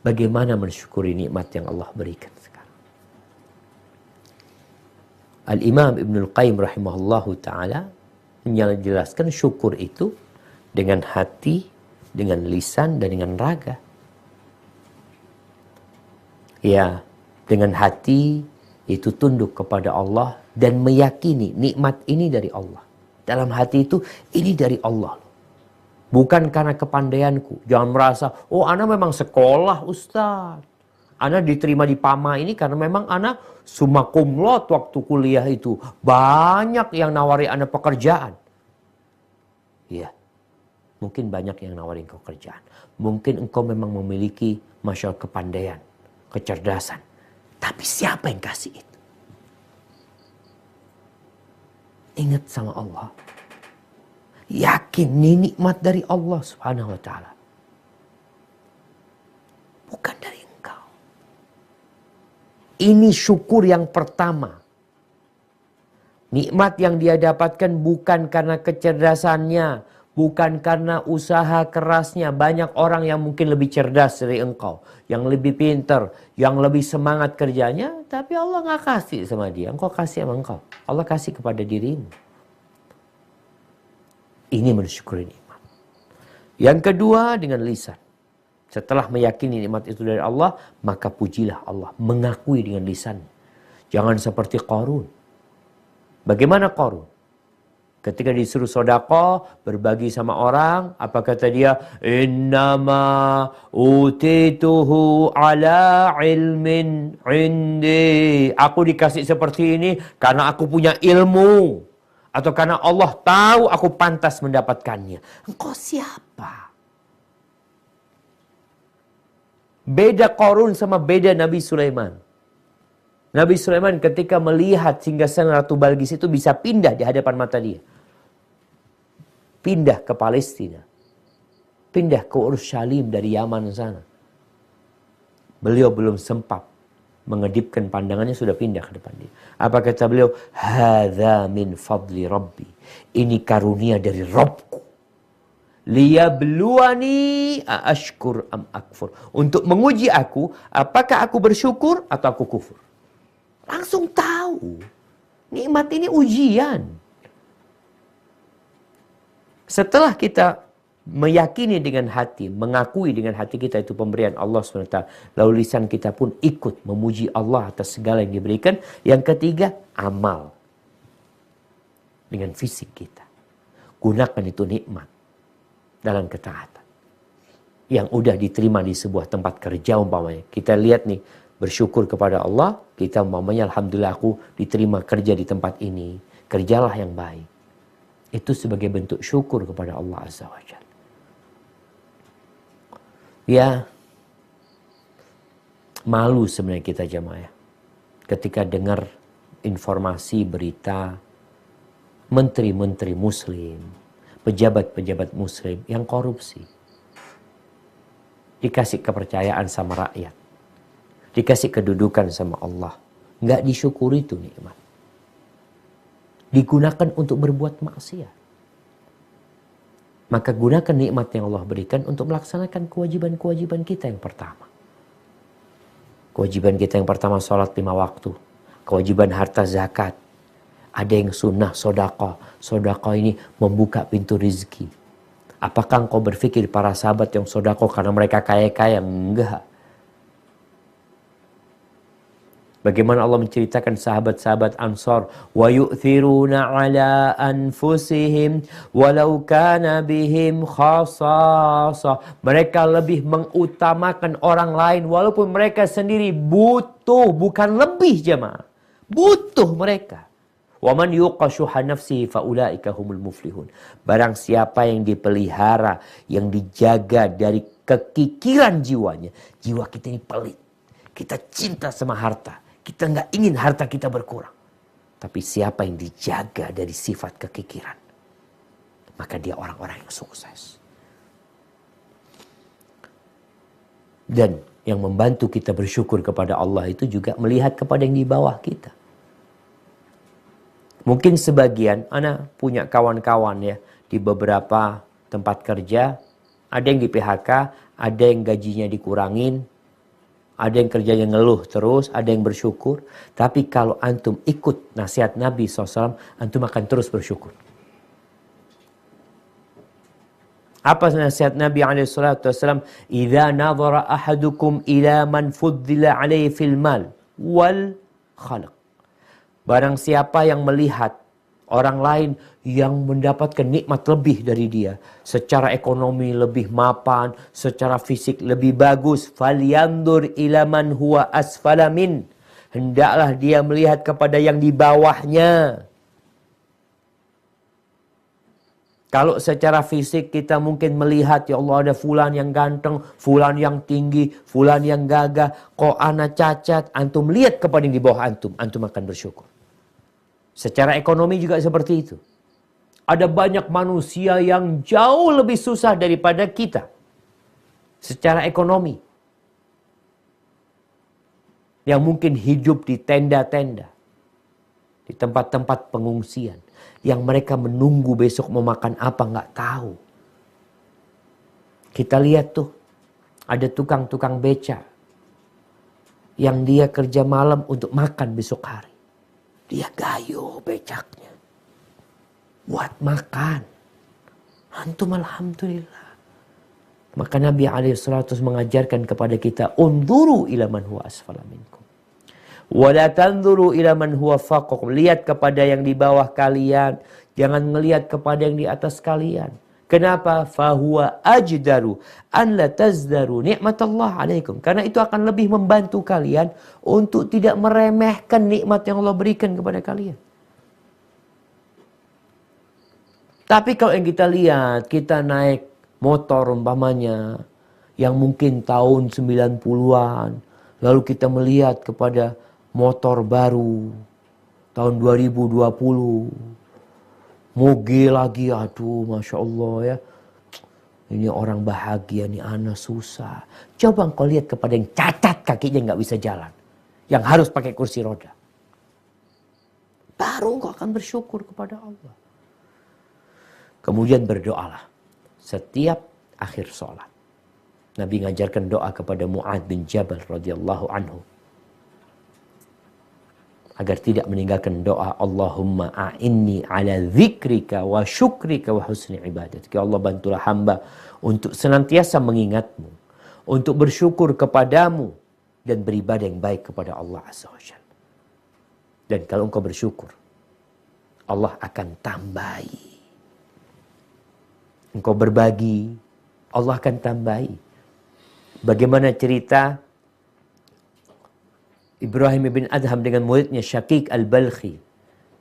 Bagaimana mensyukuri nikmat yang Allah berikan sekarang? Al-Imam Ibnul Qayyim rahimahullahu ta'ala menjelaskan syukur itu dengan hati, dengan lisan, dan dengan raga. Ya, dengan hati itu tunduk kepada Allah dan meyakini nikmat ini dari Allah. Dalam hati itu, ini dari Allah. Bukan karena kepandaianku. Jangan merasa, oh ana memang sekolah Ustaz. Ana diterima di PAMA ini karena memang ana summa cum laude waktu kuliah itu. Banyak yang nawari ana pekerjaan. Iya. Mungkin banyak yang nawari engkau kerjaan. Mungkin engkau memang memiliki masyarakat kepandaian, kecerdasan. Tapi siapa yang kasih itu? Ingat sama Allah. Yakin ini nikmat dari Allah subhanahu wa ta'ala. Bukan dari engkau. Ini syukur yang pertama. Nikmat yang dia dapatkan bukan karena kecerdasannya. Bukan karena usaha kerasnya. Banyak orang yang mungkin lebih cerdas dari engkau. Yang lebih pintar. Yang lebih semangat kerjanya. Tapi Allah gak kasih sama dia. Engkau kasih sama engkau. Allah kasih kepada dirimu. Ini mensyukuri nikmat. Yang kedua dengan lisan. Setelah meyakini nikmat itu dari Allah, maka pujilah Allah. Mengakui dengan lisan. Jangan seperti Qarun. Bagaimana Qarun? Ketika disuruh sedekah, berbagi sama orang, apa kata dia? Innama utituhu ala ilmin indi. Aku dikasih seperti ini karena aku punya ilmu. Atau karena Allah tahu aku pantas mendapatkannya. Engkau siapa? Beda Qarun sama beda Nabi Sulaiman. Nabi Sulaiman ketika melihat singgasana Ratu Balqis itu bisa pindah di hadapan mata dia. Pindah ke Palestina. Pindah ke Urshalim dari Yaman sana. Beliau belum sempat mengedipkan pandangannya, sudah pindah ke depan dia. Apa kata beliau? Hadza min fadli Rabbi. Ini karunia dari Rabbku. Liyabluwani aashkur am akfur. Untuk menguji aku, apakah aku bersyukur atau aku kufur. Langsung tahu. Nikmat ini ujian. Setelah kita meyakini dengan hati, mengakui dengan hati kita itu pemberian Allah SWT, lalu lisan kita pun ikut memuji Allah atas segala yang diberikan. Yang ketiga, amal. Dengan fisik kita. Gunakan itu nikmat dalam ketaatan. Yang udah diterima di sebuah tempat kerja umpamanya. Kita lihat nih, bersyukur kepada Allah, kita umpamanya alhamdulillah aku diterima kerja di tempat ini. Kerjalah yang baik. Itu sebagai bentuk syukur kepada Allah Azza wa Jalla. Ya, malu sebenarnya kita jamaah ketika dengar informasi berita menteri-menteri muslim, pejabat-pejabat muslim yang korupsi. Dikasih kepercayaan sama rakyat. Dikasih kedudukan sama Allah. Nggak disyukuri itu nikmat. Digunakan untuk berbuat maksiat. Maka gunakan nikmat yang Allah berikan untuk melaksanakan kewajiban-kewajiban kita yang pertama. Kewajiban kita yang pertama sholat 5 waktu. Kewajiban harta zakat. Ada yang sunnah sedekah. Sedekah ini membuka pintu rezeki. Apakah engkau berpikir para sahabat yang sedekah karena mereka kaya-kaya? Enggak. Bagaimana Allah menceritakan sahabat-sahabat Ansar, wa yu'thiruna ala anfusihim walau kana bihim khasasa. Mereka lebih mengutamakan orang lain walaupun mereka sendiri butuh, bukan lebih jemaah. Butuh mereka. Wa man yuqa syuha nafsihi fa ulaika humul muflihun. Barang siapa yang dipelihara, yang dijaga dari kekikiran jiwanya. Jiwa kita ini pelit. Kita cinta sama harta. Kita nggak ingin harta kita berkurang. Tapi siapa yang dijaga dari sifat kekikiran, maka dia orang-orang yang sukses. Dan yang membantu kita bersyukur kepada Allah itu juga melihat kepada yang di bawah kita. Mungkin sebagian, Ana punya kawan-kawan ya di beberapa tempat kerja, ada yang di PHK, ada yang gajinya dikurangin, ada yang kerjanya ngeluh terus, ada yang bersyukur. Tapi kalau antum ikut nasihat Nabi SAW, antum akan terus bersyukur. Apa nasihat Nabi SAW? Idza nadhara ahadukum ila man fuddila alaihi fil mal wal khalq. Barang siapa yang melihat orang lain yang mendapatkan nikmat lebih dari dia, secara ekonomi lebih mapan, secara fisik lebih bagus, falyandur ila man huwa asfala min. Hendaklah dia melihat kepada yang di bawahnya. Kalau secara fisik kita mungkin melihat, ya Allah ada fulan yang ganteng, fulan yang tinggi, fulan yang gagah, kok ana cacat, antum lihat kepada yang di bawah antum, antum akan bersyukur. Secara ekonomi juga seperti itu. Ada banyak manusia yang jauh lebih susah daripada kita. Secara ekonomi. Yang mungkin hidup di tenda-tenda. Di tempat-tempat pengungsian. Yang mereka menunggu besok mau makan apa nggak tahu. Kita lihat tuh. Ada tukang-tukang beca. Yang dia kerja malam untuk makan besok hari. Dia gayo becaknya. Buat makan. Antum alhamdulillah. Maka Nabi SAW mengajarkan kepada kita, unduru ila man huwa asfala minkum. Wa la tanzuru ila man huwa fawqakum. Lihat kepada yang di bawah kalian. Jangan melihat kepada yang di atas kalian. Kenapa? Fahuwa ajdaru an la tazdaru ni'matallah alaikum. Karena itu akan lebih membantu kalian untuk tidak meremehkan nikmat yang Allah berikan kepada kalian. Tapi kalau yang kita lihat, kita naik motor umpamanya yang mungkin tahun 90-an, lalu kita melihat kepada motor baru tahun 2020, moge lagi, aduh Masya Allah ya, ini orang bahagia nih, anak susah. Coba engkau lihat kepada yang cacat kakinya nggak bisa jalan, yang harus pakai kursi roda, baru engkau akan bersyukur kepada Allah. Kemudian berdoalah setiap akhir sholat. Nabi ngajarkan doa kepada Mu'adz bin Jabal radhiyallahu anhu agar tidak meninggalkan doa Allahumma a'inni ala dzikrika wa syukrika wa husni ibadatika. Ya Allah, bantulah hamba untuk senantiasa mengingatmu, untuk bersyukur kepadamu dan beribadah yang baik kepada Allah Azza wa Jalla. Dan kalau engkau bersyukur, Allah akan tambahi. Engkau berbagi, Allah akan tambahi. Bagaimana cerita Ibrahim bin Adham dengan muridnya Syaqiq al-Balkhi.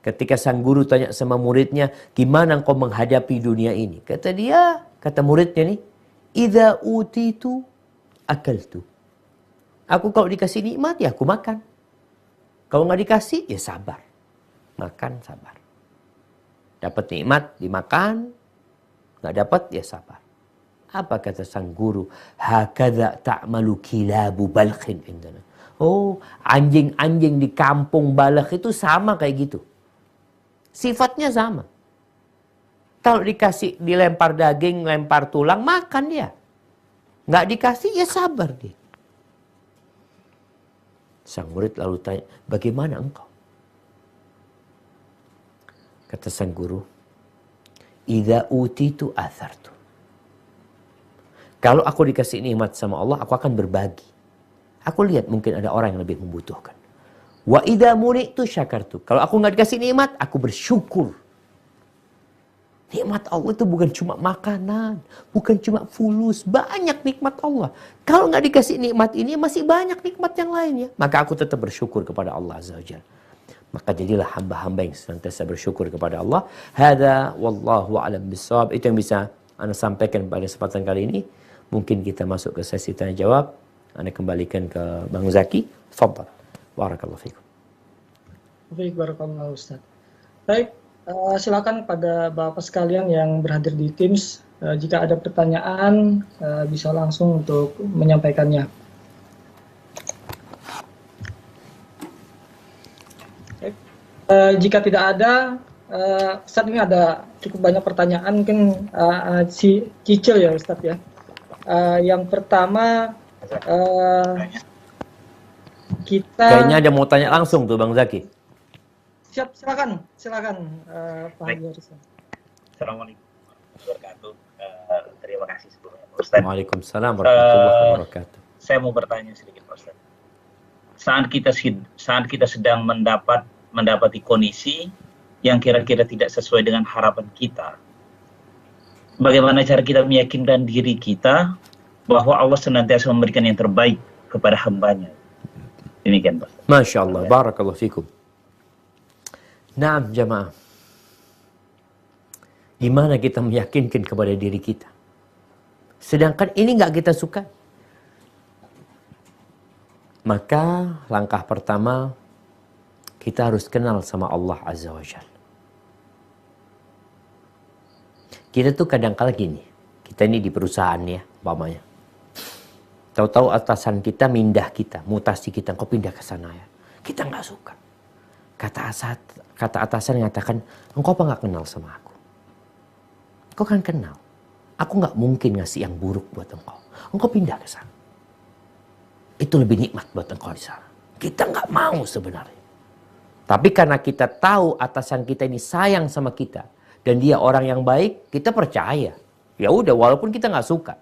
Ketika sang guru tanya sama muridnya, gimana engkau menghadapi dunia ini? Kata muridnya nih, idza utitu akaltu. Aku kalau dikasih nikmat ya aku makan. Kalau nggak dikasih ya sabar. Makan sabar. Dapat nikmat dimakan, nggak dapat ya sabar. Apa kata sang guru? Hakadha ta'malu kilabu balkhin indana. Oh, anjing-anjing di kampung Balakh itu sama kayak gitu. Sifatnya sama. Kalau dikasih dilempar daging, lempar tulang, makan dia. Nggak dikasih ya sabar dia. Sang murid lalu tanya, bagaimana engkau? Kata sang guru, idza utitu athartu. Kalau aku dikasih nikmat sama Allah, aku akan berbagi. Aku lihat mungkin ada orang yang lebih membutuhkan. Wa idza muni'tu syakartu. Kalau aku nggak dikasih nikmat, aku bersyukur. Nikmat Allah itu bukan cuma makanan, bukan cuma fulus, banyak nikmat Allah. Kalau nggak dikasih nikmat ini, masih banyak nikmat yang lainnya. Maka aku tetap bersyukur kepada Allah Azza wa Jalla. Maka jadilah hamba-hamba yang senantiasa bersyukur kepada Allah. Hada wallahu a'lam bissawab. Itu yang bisa Anda sampaikan pada kesempatan kali ini. Mungkin kita masuk ke sesi tanya jawab. Anda kembalikan ke Bang Zaki. Tafadhal. Barakallahu fikum. Baik, barakallahu Ustaz. Baik, silakan pada Bapak sekalian yang berhadir di Teams, jika ada pertanyaan bisa langsung untuk menyampaikannya. Jika tidak ada, Ustaz, ini ada cukup banyak pertanyaan, mungkin si cicil ya Ustaz ya. Yang pertama, kita kayaknya ada mau tanya langsung tuh Bang Zaki. Siap, silakan Pak Haji Arisan. Assalamualaikum warahmatullahi wabarakatuh. Terima kasih sebelumnya Pak Ustaz. Waalaikumsalam warahmatullahi wabarakatuh. Saya mau bertanya sedikit Pak Ustaz. Saat kita sedang mendapati kondisi yang kira-kira tidak sesuai dengan harapan kita, bagaimana cara kita meyakinkan diri kita bahwa Allah senantiasa memberikan yang terbaik kepada hambanya? Demikian Pak. Masya Allah, barakallahu fikum. Naam jamaah. Gimana kita meyakinkan kepada diri kita? Sedangkan ini nggak kita suka. Maka langkah pertama, kita harus kenal sama Allah Azza wa Jalla. Kita tuh kadang-kala gini, kita ini di perusahaan ya, umpamanya. Tahu-tahu atasan kita mindah kita, mutasi kita, kok pindah ke sana ya. Kita nggak suka. Kata atasan mengatakan, engkau apa nggak kenal sama aku? Engkau kan kenal. Aku nggak mungkin ngasih yang buruk buat engkau. Engkau pindah ke sana. Itu lebih nikmat buat engkau di sana. Kita nggak mau sebenarnya. Tapi karena kita tahu atasan kita ini sayang sama kita dan dia orang yang baik, kita percaya. Ya udah, walaupun kita nggak suka.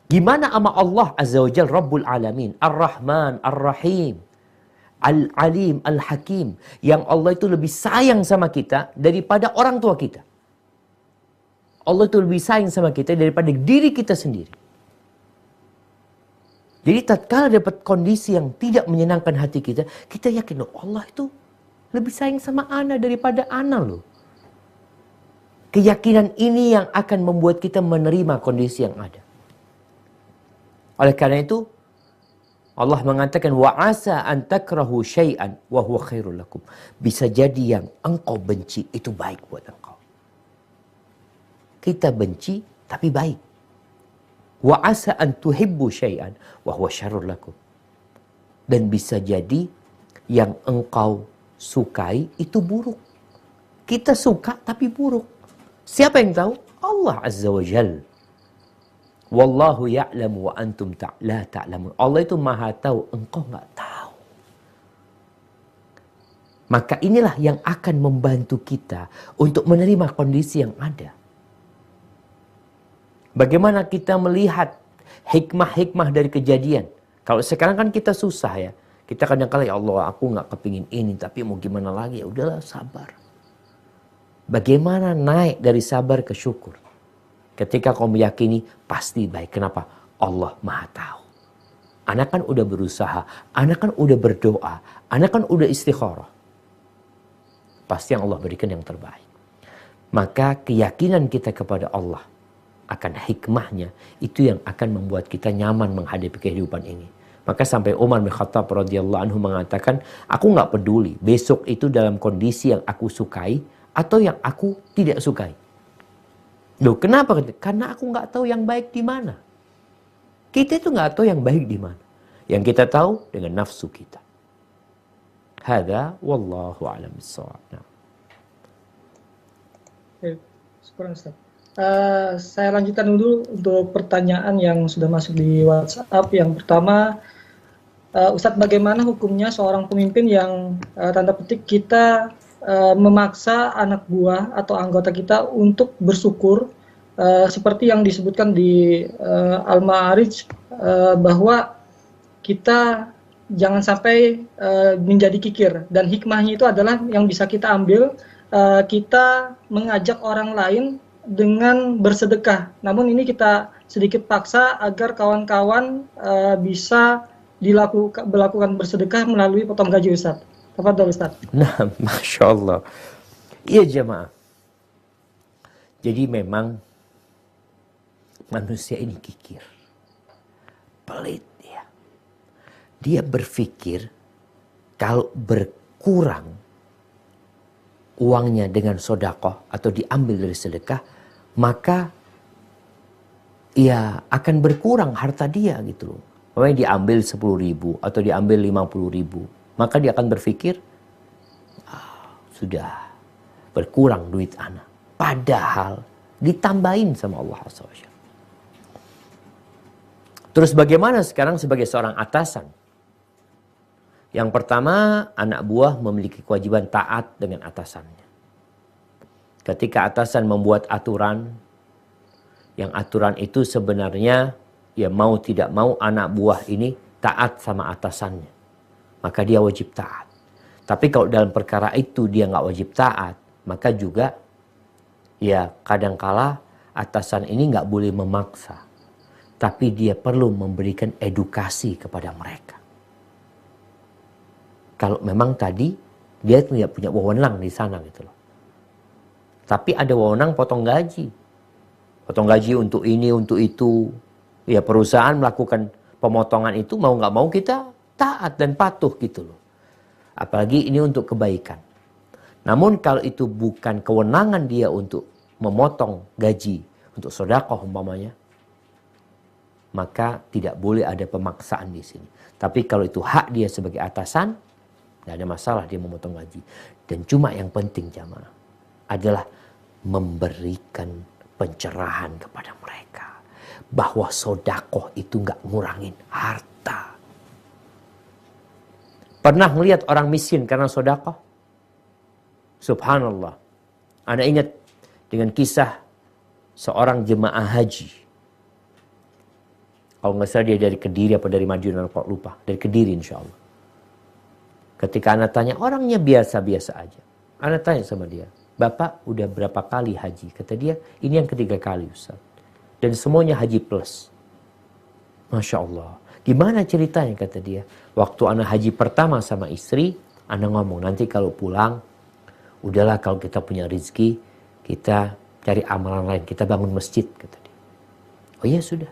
Gimana sama Allah Azza wa Jalla Rabbul Alamin, Ar-Rahman, Ar-Rahim, Al-Alim, Al-Hakim. Yang Allah itu lebih sayang sama kita daripada orang tua kita. Allah itu lebih sayang sama kita daripada diri kita sendiri. Jadi tatkala dapat kondisi yang tidak menyenangkan hati kita, kita yakin loh Allah itu lebih sayang sama ana daripada ana loh. Keyakinan ini yang akan membuat kita menerima kondisi yang ada. Oleh karena itu, Allah mengatakan wa asa an takrahu syai'an wa huwa khairul lakum. Bisa jadi yang engkau benci itu baik buat engkau. Kita benci tapi baik. Wa asa an tuhibbu syai'an wa huwa syarrul lakum. Dan bisa jadi yang engkau sukai itu buruk. Kita suka tapi buruk. Siapa yang tahu? Allah Azza wa Jalla. Wallahu ya'lamu wa antum la ta'lamun. Allah itu maha tahu, engkau nggak tahu. Maka inilah yang akan membantu kita untuk menerima kondisi yang ada. Bagaimana kita melihat hikmah-hikmah dari kejadian. Kalau sekarang kan kita susah ya. Kita kadang-kadang ya Allah aku nggak kepingin ini tapi mau gimana lagi, ya udahlah sabar. Bagaimana naik dari sabar ke syukur? Ketika kau meyakini pasti baik. Kenapa? Allah maha tahu. Anak kan udah berusaha. Anak kan udah berdoa. Anak kan udah istikharah. Pasti yang Allah berikan yang terbaik. Maka keyakinan kita kepada Allah akan hikmahnya. Itu yang akan membuat kita nyaman menghadapi kehidupan ini. Maka sampai Umar bin Khattab radhiyallahu anhu mengatakan, aku gak peduli besok itu dalam kondisi yang aku sukai atau yang aku tidak sukai. Loh, kenapa? Karena aku nggak tahu yang baik di mana. Kita itu nggak tahu yang baik di mana. Yang kita tahu dengan nafsu kita. Hada wallahu a'lam bissawab. Syukur, Ustaz. Saya lanjutkan dulu untuk pertanyaan yang sudah masuk di WhatsApp. Yang pertama, Ustaz, bagaimana hukumnya seorang pemimpin yang tanda petik kita memaksa anak buah atau anggota kita untuk bersyukur seperti yang disebutkan di Al-Ma'arij bahwa kita jangan sampai menjadi kikir, dan hikmahnya itu adalah yang bisa kita ambil, kita mengajak orang lain dengan bersedekah. Namun ini kita sedikit paksa agar kawan-kawan bisa melakukan bersedekah melalui potong gaji, Ustaz. Tafadhol, Ustaz. Nah, Masya Allah. Iya jemaah. Jadi memang manusia ini kikir. Pelit dia. Dia berpikir kalau berkurang uangnya dengan sodakoh atau diambil dari sedekah, maka ya akan berkurang harta dia gitu loh. Makanya diambil 10.000 atau diambil 50.000. Maka dia akan berpikir, sudah berkurang duit anak. Padahal ditambahin sama Allah SWT. Terus bagaimana sekarang sebagai seorang atasan? Yang pertama, anak buah memiliki kewajiban taat dengan atasannya. Ketika atasan membuat aturan, yang aturan itu sebenarnya ya mau tidak mau anak buah ini taat sama atasannya. Maka dia wajib taat. Tapi kalau dalam perkara itu dia nggak wajib taat, maka juga ya kadangkala atasan ini nggak boleh memaksa. Tapi dia perlu memberikan edukasi kepada mereka. Kalau memang tadi dia tidak punya wewenang di sana gitu loh. Tapi ada wewenang potong gaji. Potong gaji untuk ini, untuk itu. Ya perusahaan melakukan pemotongan itu mau nggak mau kita taat dan patuh gitu loh. Apalagi ini untuk kebaikan. Namun kalau itu bukan kewenangan dia untuk memotong gaji untuk sedekah umpamanya, maka tidak boleh ada pemaksaan di sini. Tapi kalau itu hak dia sebagai atasan, tidak ada masalah dia memotong gaji. Dan cuma yang penting jamaah adalah memberikan pencerahan kepada mereka bahwa sedekah itu nggak ngurangin harta. Pernah melihat orang miskin karena sedekah? Subhanallah. Anda ingat dengan kisah seorang jemaah haji. Kalau nggak salah dia dari Kediri apa dari Madiun, lupa. Dari Kediri insya Allah. Ketika anak tanya, orangnya biasa-biasa aja. Anak tanya sama dia, Bapak udah berapa kali haji? Kata dia, ini yang ketiga kali Ustaz. Dan semuanya haji plus. Masya Allah. Gimana ceritanya kata dia? Waktu anak haji pertama sama istri, anak ngomong, nanti kalau pulang, udahlah kalau kita punya rezeki, kita cari amalan lain, kita bangun masjid, kata dia. Oh iya sudah.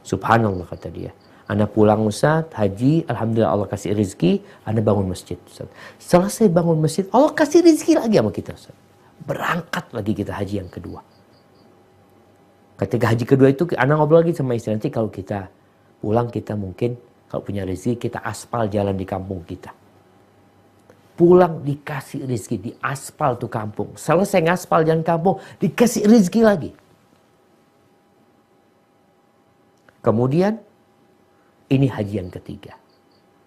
Subhanallah kata dia. Anak pulang Ustaz, haji, alhamdulillah Allah kasih rezeki, anak bangun masjid Ustaz. Selesai bangun masjid, Allah kasih rezeki lagi sama kita Ustaz. Berangkat lagi kita haji yang kedua. Ketika haji kedua itu, anak ngobrol lagi sama istri, nanti kalau kita pulang kita mungkin, kalau punya rezeki, kita aspal jalan di kampung kita. Pulang dikasih rezeki, di aspal tuh kampung. Selesai ngaspal jalan kampung, dikasih rezeki lagi. Kemudian, ini haji yang ketiga.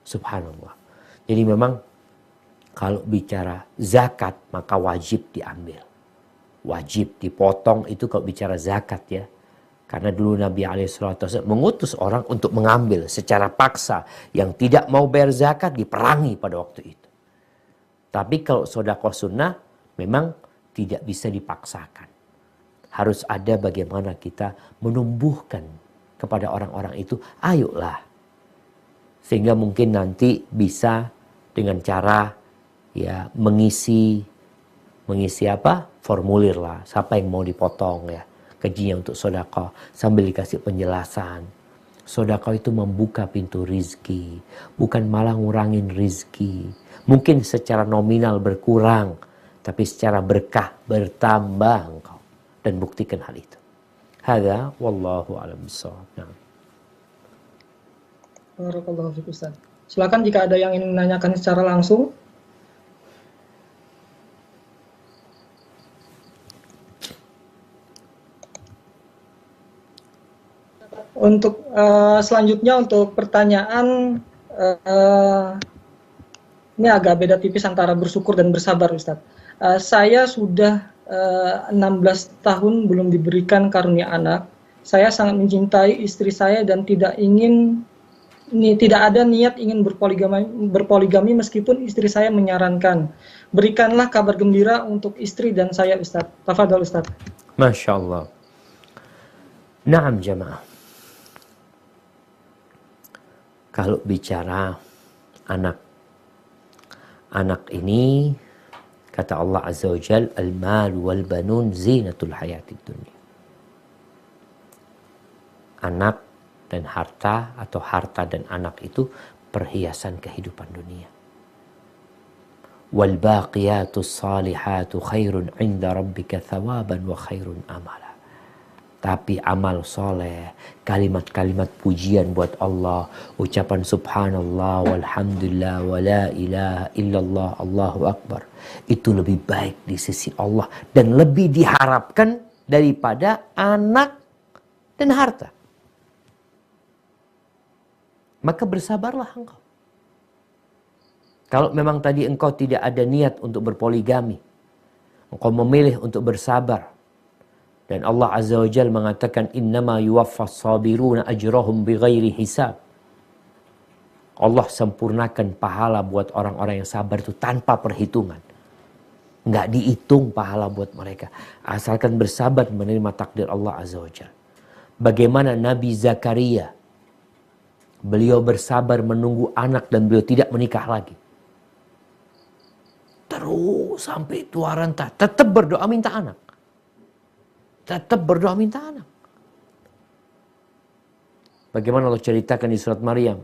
Subhanallah. Jadi memang kalau bicara zakat maka wajib diambil. Wajib dipotong itu kalau bicara zakat ya. Karena dulu Nabi SAW mengutus orang untuk mengambil secara paksa. Yang tidak mau bayar zakat diperangi pada waktu itu. Tapi kalau sedekah sunnah memang tidak bisa dipaksakan. Harus ada bagaimana kita menumbuhkan kepada orang-orang itu. Ayolah. Sehingga mungkin nanti bisa dengan cara ya mengisi apa? Formulir lah. Siapa yang mau dipotong ya. Gajinya untuk sedekah. Sambil dikasih penjelasan. Sedekah itu membuka pintu rizki. Bukan malah ngurangin rizki. Mungkin secara nominal berkurang. Tapi secara berkah bertambah engkau. Dan buktikan hal itu. Hadza wallahu a'lam bishawab. Nah. Barakallahu fiik Ustaz. Silakan jika ada yang ingin menanyakan secara langsung. Untuk selanjutnya untuk pertanyaan ini agak beda tipis antara bersyukur dan bersabar Ustaz. Saya sudah 16 tahun belum diberikan karunia anak. Saya sangat mencintai istri saya dan tidak ada niat ingin berpoligami meskipun istri saya menyarankan. Berikanlah kabar gembira untuk istri dan saya Ustaz. Tafadhol Ustaz. Masya Allah. Naam jamaah. Kalau bicara anak ini kata Allah Azza wa Jal, al-mal wal banun zinatul hayatid dunya. Anak dan harta atau harta dan anak itu perhiasan kehidupan dunia. Wal baqiyatus salihatu khairun 'inda rabbika thawaban wa khairun amala. Tapi amal soleh, kalimat-kalimat pujian buat Allah, ucapan subhanallah, walhamdulillah, wa la ilaha illallah, Allahu akbar. Itu lebih baik di sisi Allah dan lebih diharapkan daripada anak dan harta. Maka bersabarlah engkau. Kalau memang tadi engkau tidak ada niat untuk berpoligami, engkau memilih untuk bersabar. Dan Allah Azza wa Jalla mengatakan innama yuwaffas sabiruna ajrahum bighairi hisab. Allah sempurnakan pahala buat orang-orang yang sabar itu tanpa perhitungan. Enggak dihitung pahala buat mereka. Asalkan bersabar menerima takdir Allah Azza wa Jalla. Bagaimana Nabi Zakaria. Beliau bersabar menunggu anak dan beliau tidak menikah lagi. Terus sampai tua renta tetap berdoa minta anak. Tetap berdoa minta anak. Bagaimana Allah ceritakan di surat Maryam.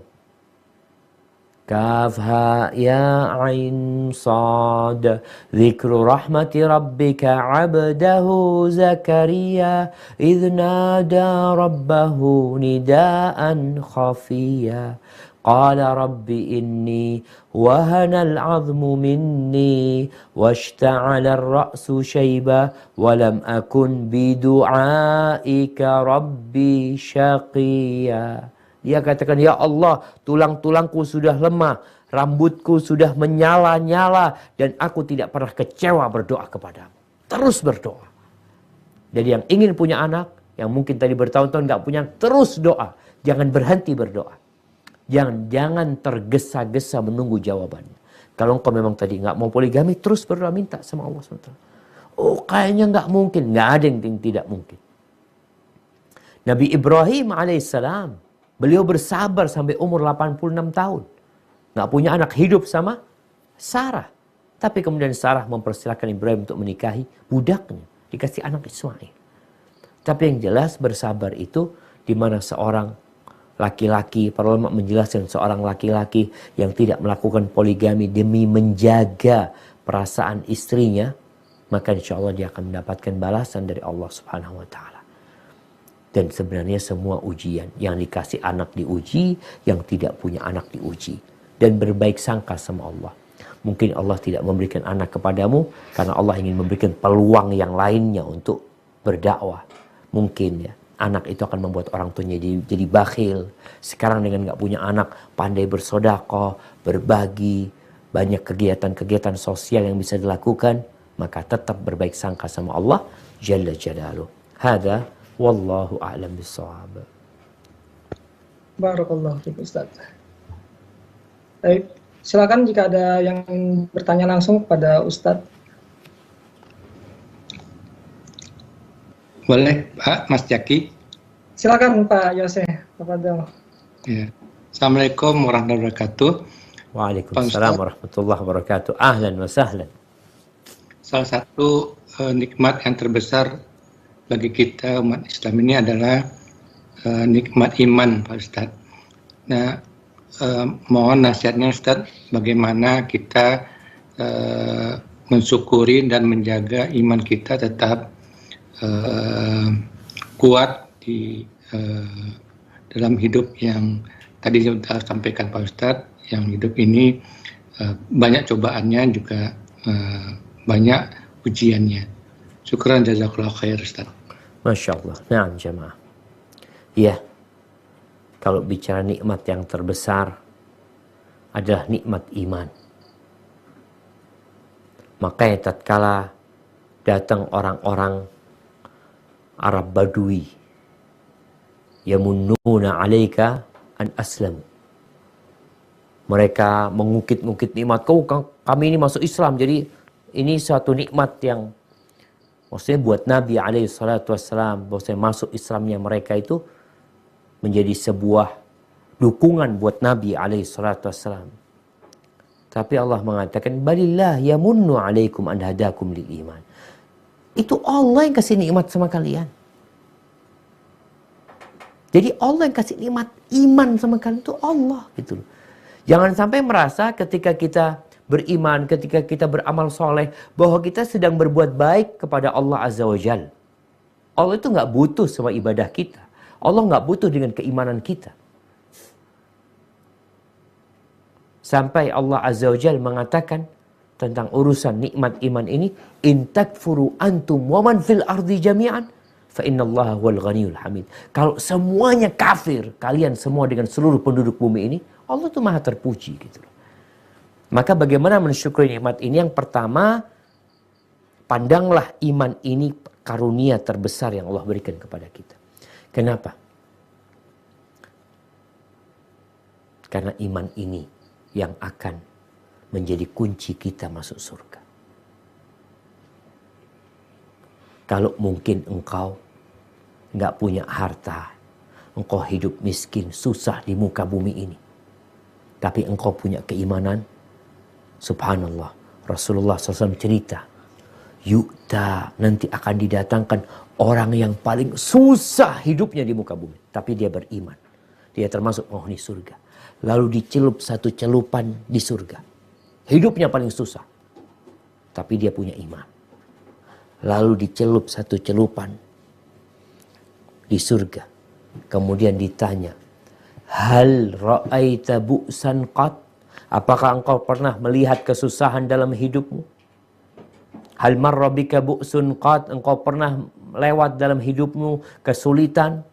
Kafha ya ain sad. Zikru rahmati rabbika abdahu Zakaria. Idh nada rabbahu nidaan khafiyya. Qala rabbi inni wahana al-'azmu minni washta'ala ar-ra'su shayba walam akun bidu'aika rabbi syaqiyya. Dia katakan, ya Allah, tulang-tulangku sudah lemah, rambutku sudah menyala-nyala dan aku tidak pernah kecewa berdoa kepadamu. Terus berdoa. Jadi yang ingin punya anak, yang mungkin tadi bertahun-tahun gak punya, terus doa. Jangan berhenti berdoa. Jangan tergesa-gesa menunggu jawabannya. Kalau engkau memang tadi nggak mau poligami, terus berdoa minta sama Allah SWT. Oh, kayaknya nggak mungkin. Nggak ada yang tidak mungkin. Nabi Ibrahim alaihissalam, beliau bersabar sampai umur 86 tahun. Nggak punya anak, hidup sama Sarah. Tapi kemudian Sarah mempersilahkan Ibrahim untuk menikahi budaknya. Dikasih anak Ismail. Tapi yang jelas bersabar itu di mana seorang laki-laki, para ulama menjelaskan seorang laki-laki yang tidak melakukan poligami demi menjaga perasaan istrinya, maka insya Allah dia akan mendapatkan balasan dari Allah Subhanahu wa Ta'ala. Dan sebenarnya semua ujian, yang dikasih anak diuji, yang tidak punya anak diuji. Dan berbaik sangka sama Allah. Mungkin Allah tidak memberikan anak kepadamu karena Allah ingin memberikan peluang yang lainnya untuk berdakwah. Mungkin ya, anak itu akan membuat orang tuanya jadi bakhil. Sekarang dengan nggak punya anak, pandai bersedekah, berbagi, banyak kegiatan-kegiatan sosial yang bisa dilakukan, maka tetap berbaik sangka sama Allah Jalla Jalaluh. Hada wallahu a'lam bissawab. Barakallahu fiik Ustaz. Baik, silakan jika ada yang ingin bertanya langsung kepada Ustaz. Boleh Pak, Mas Jaki. Silakan Pak Yose. Tafadhol. Ya. Assalamualaikum warahmatullahi wabarakatuh. Waalaikumsalam warahmatullahi wabarakatuh. Ahlan wa sahlan. Salah satu nikmat yang terbesar bagi kita umat Islam ini adalah nikmat iman, Pak Ustadz. Nah, mohon nasihatnya Ustadz, bagaimana kita mensyukuri dan menjaga iman kita tetap kuat di dalam hidup yang tadi sudah sampaikan Pak Ustadz, yang hidup ini banyak cobaannya juga banyak ujiannya. Syukran jazakallahu khair Ustaz. Masya Allah. Nah, jemaah. Ya, kalau bicara nikmat yang terbesar adalah nikmat iman. Makanya tatkala datang orang-orang Arab Badui yamunnuna 'alaika an aslamu. Mereka mengungkit-ungkit nikmat, kami ini masuk Islam, jadi ini suatu nikmat yang maksudnya buat Nabi alaihi salatu wassalam, bahwasanya masuk Islamnya mereka itu menjadi sebuah dukungan buat Nabi alaihi salatu wassalam. Tapi Allah mengatakan, balillah yamunnu alaikum an hadakum lil iman. Itu Allah yang kasih nikmat sama kalian. Jadi Allah yang kasih nikmat iman sama kalian itu Allah gitu loh. Jangan sampai merasa ketika kita beriman, ketika kita beramal soleh, bahwa kita sedang berbuat baik kepada Allah Azza wa Jal. Allah itu nggak butuh sama ibadah kita. Allah nggak butuh dengan keimanan kita. Sampai Allah Azza wa Jal mengatakan tentang urusan nikmat iman ini, in takfuru antum wa man fil ardi jami'an fa innallaha huwal ghaniyul hamid. Kalau semuanya kafir, kalian semua dengan seluruh penduduk bumi ini, Allah itu maha terpuji gitu loh. Maka bagaimana mensyukuri nikmat ini? Yang pertama, pandanglah iman ini karunia terbesar yang Allah berikan kepada kita. Kenapa? Karena iman ini yang akan menjadi kunci kita masuk surga. Kalau mungkin engkau nggak punya harta, engkau hidup miskin, susah di muka bumi ini, tapi engkau punya keimanan, subhanallah, Rasulullah SAW cerita, yukta, nanti akan didatangkan orang yang paling susah hidupnya di muka bumi, tapi dia beriman, dia termasuk penghuni surga. Lalu dicelup satu celupan di surga, hidupnya paling susah, tapi dia punya iman. Lalu dicelup satu celupan di surga, kemudian ditanya, hal ra'aita bu'san qat? Apakah engkau pernah melihat kesusahan dalam hidupmu? Hal marra bika bu'sun qat? Engkau pernah lewat dalam hidupmu kesulitan?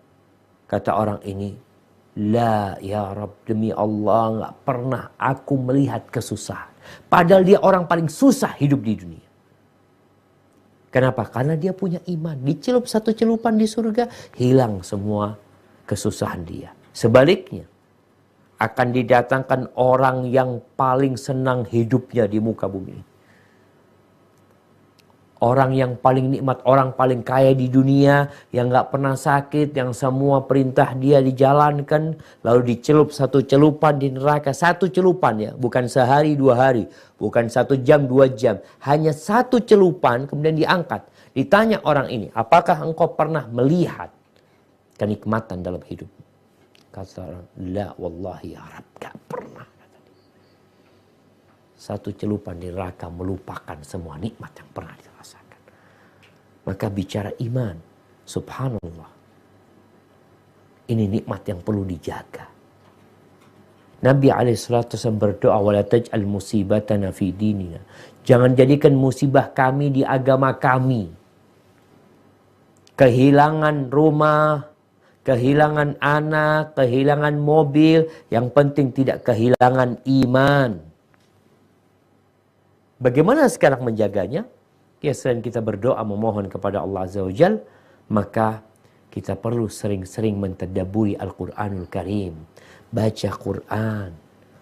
Kata orang ini, la ya Rabb, demi Allah enggak pernah aku melihat kesusahan. Padahal dia orang paling susah hidup di dunia. Kenapa? Karena dia punya iman. Dicelup satu celupan di surga, hilang semua kesusahan dia. Sebaliknya, akan didatangkan orang yang paling senang hidupnya di muka bumi. Orang yang paling nikmat, orang paling kaya di dunia, yang gak pernah sakit, yang semua perintah dia dijalankan, lalu dicelup satu celupan di neraka. Satu celupan ya, bukan sehari 2 hari, bukan 1 jam 2 jam. Hanya satu celupan kemudian diangkat. Ditanya orang ini, apakah engkau pernah melihat kenikmatan dalam hidup? Kata orang, la wallahi ya Rab, gak pernah. Satu celupan di neraka melupakan semua nikmat yang pernah dirasakan. Maka bicara iman, subhanallah. Ini nikmat yang perlu dijaga. Nabi SAW berdoa, wala taj'al musibatana fi dinina. Jangan jadikan musibah kami di agama kami. Kehilangan rumah, kehilangan anak, kehilangan mobil, yang penting tidak kehilangan iman. Bagaimana sekarang menjaganya? Ya, selain kita berdoa memohon kepada Allah Azza wa Jal, maka kita perlu sering-sering mentadabburi Al-Quranul Karim. Baca Quran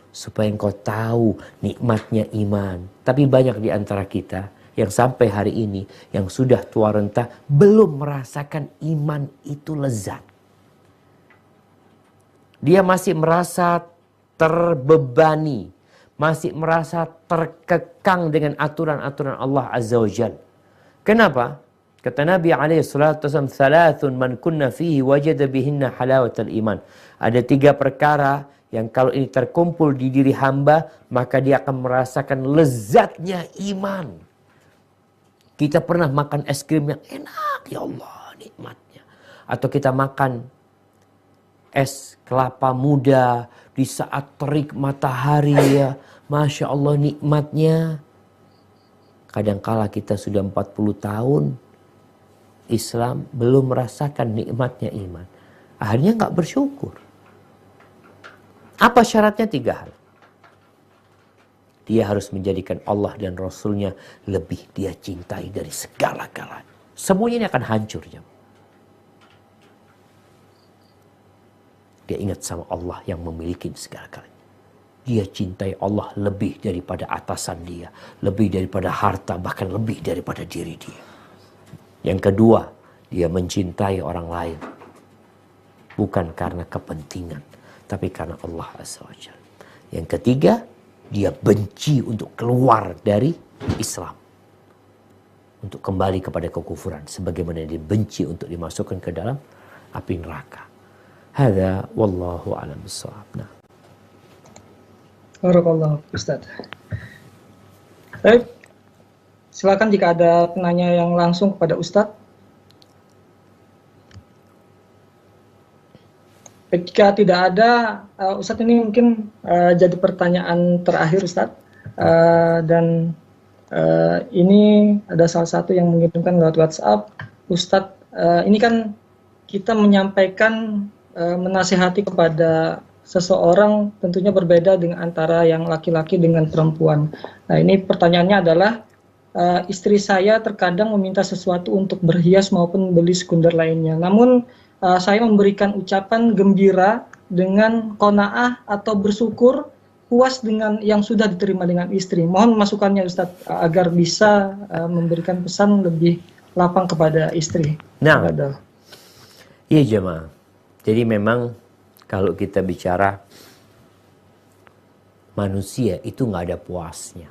supaya engkau tahu nikmatnya iman. Tapi banyak di antara kita yang sampai hari ini, yang sudah tua renta, belum merasakan iman itu lezat. Dia masih merasa terbebani, masih merasa terkekang dengan aturan-aturan Allah Azza wa Jal. Kenapa? Kata Nabi SAW, "Thalathun man kunna fihi wajada bihinna halawatal iman." Ada 3 perkara yang kalau ini terkumpul di diri hamba, maka dia akan merasakan lezatnya iman. Kita pernah makan es krim yang enak, ya Allah, nikmatnya. Atau kita makan es kelapa muda di saat terik matahari, ya. Masya Allah nikmatnya. Kadangkala kita sudah 40 tahun Islam belum merasakan nikmatnya iman. Akhirnya nggak bersyukur. Apa syaratnya? 3 hal. Dia harus menjadikan Allah dan Rasulnya lebih dia cintai dari segala-galanya. Semuanya ini akan hancur. Ya. Dia ingat sama Allah yang memiliki segala-galanya. Dia cintai Allah lebih daripada atasan dia, lebih daripada harta, bahkan lebih daripada diri dia. Yang kedua, dia mencintai orang lain. Bukan karena kepentingan, tapi karena Allah Azza wa Jalla. Yang ketiga, dia benci untuk keluar dari Islam. Untuk kembali kepada kekufuran. Sebagaimana dia benci untuk dimasukkan ke dalam api neraka. Hadza wallahu a'lam bissawab. Nah. Barakallah, Ustaz. Baik, silakan jika ada penanya yang langsung kepada Ustaz. Jika tidak ada, Ustaz, ini mungkin jadi pertanyaan terakhir, Ustaz. Dan ini ada salah satu yang mengirimkan lewat WhatsApp. Ustaz, ini kan kita menyampaikan menasihati kepada seseorang tentunya berbeda dengan antara yang laki-laki dengan perempuan. Nah, ini pertanyaannya adalah istri saya terkadang meminta sesuatu untuk berhias maupun beli sekunder lainnya. Namun saya memberikan ucapan gembira dengan qanaah atau bersyukur puas dengan yang sudah diterima dengan istri. Mohon masukannya Ustadz agar bisa memberikan pesan lebih lapang kepada istri. Nah, iya jemaah. Jadi memang kalau kita bicara manusia itu nggak ada puasnya.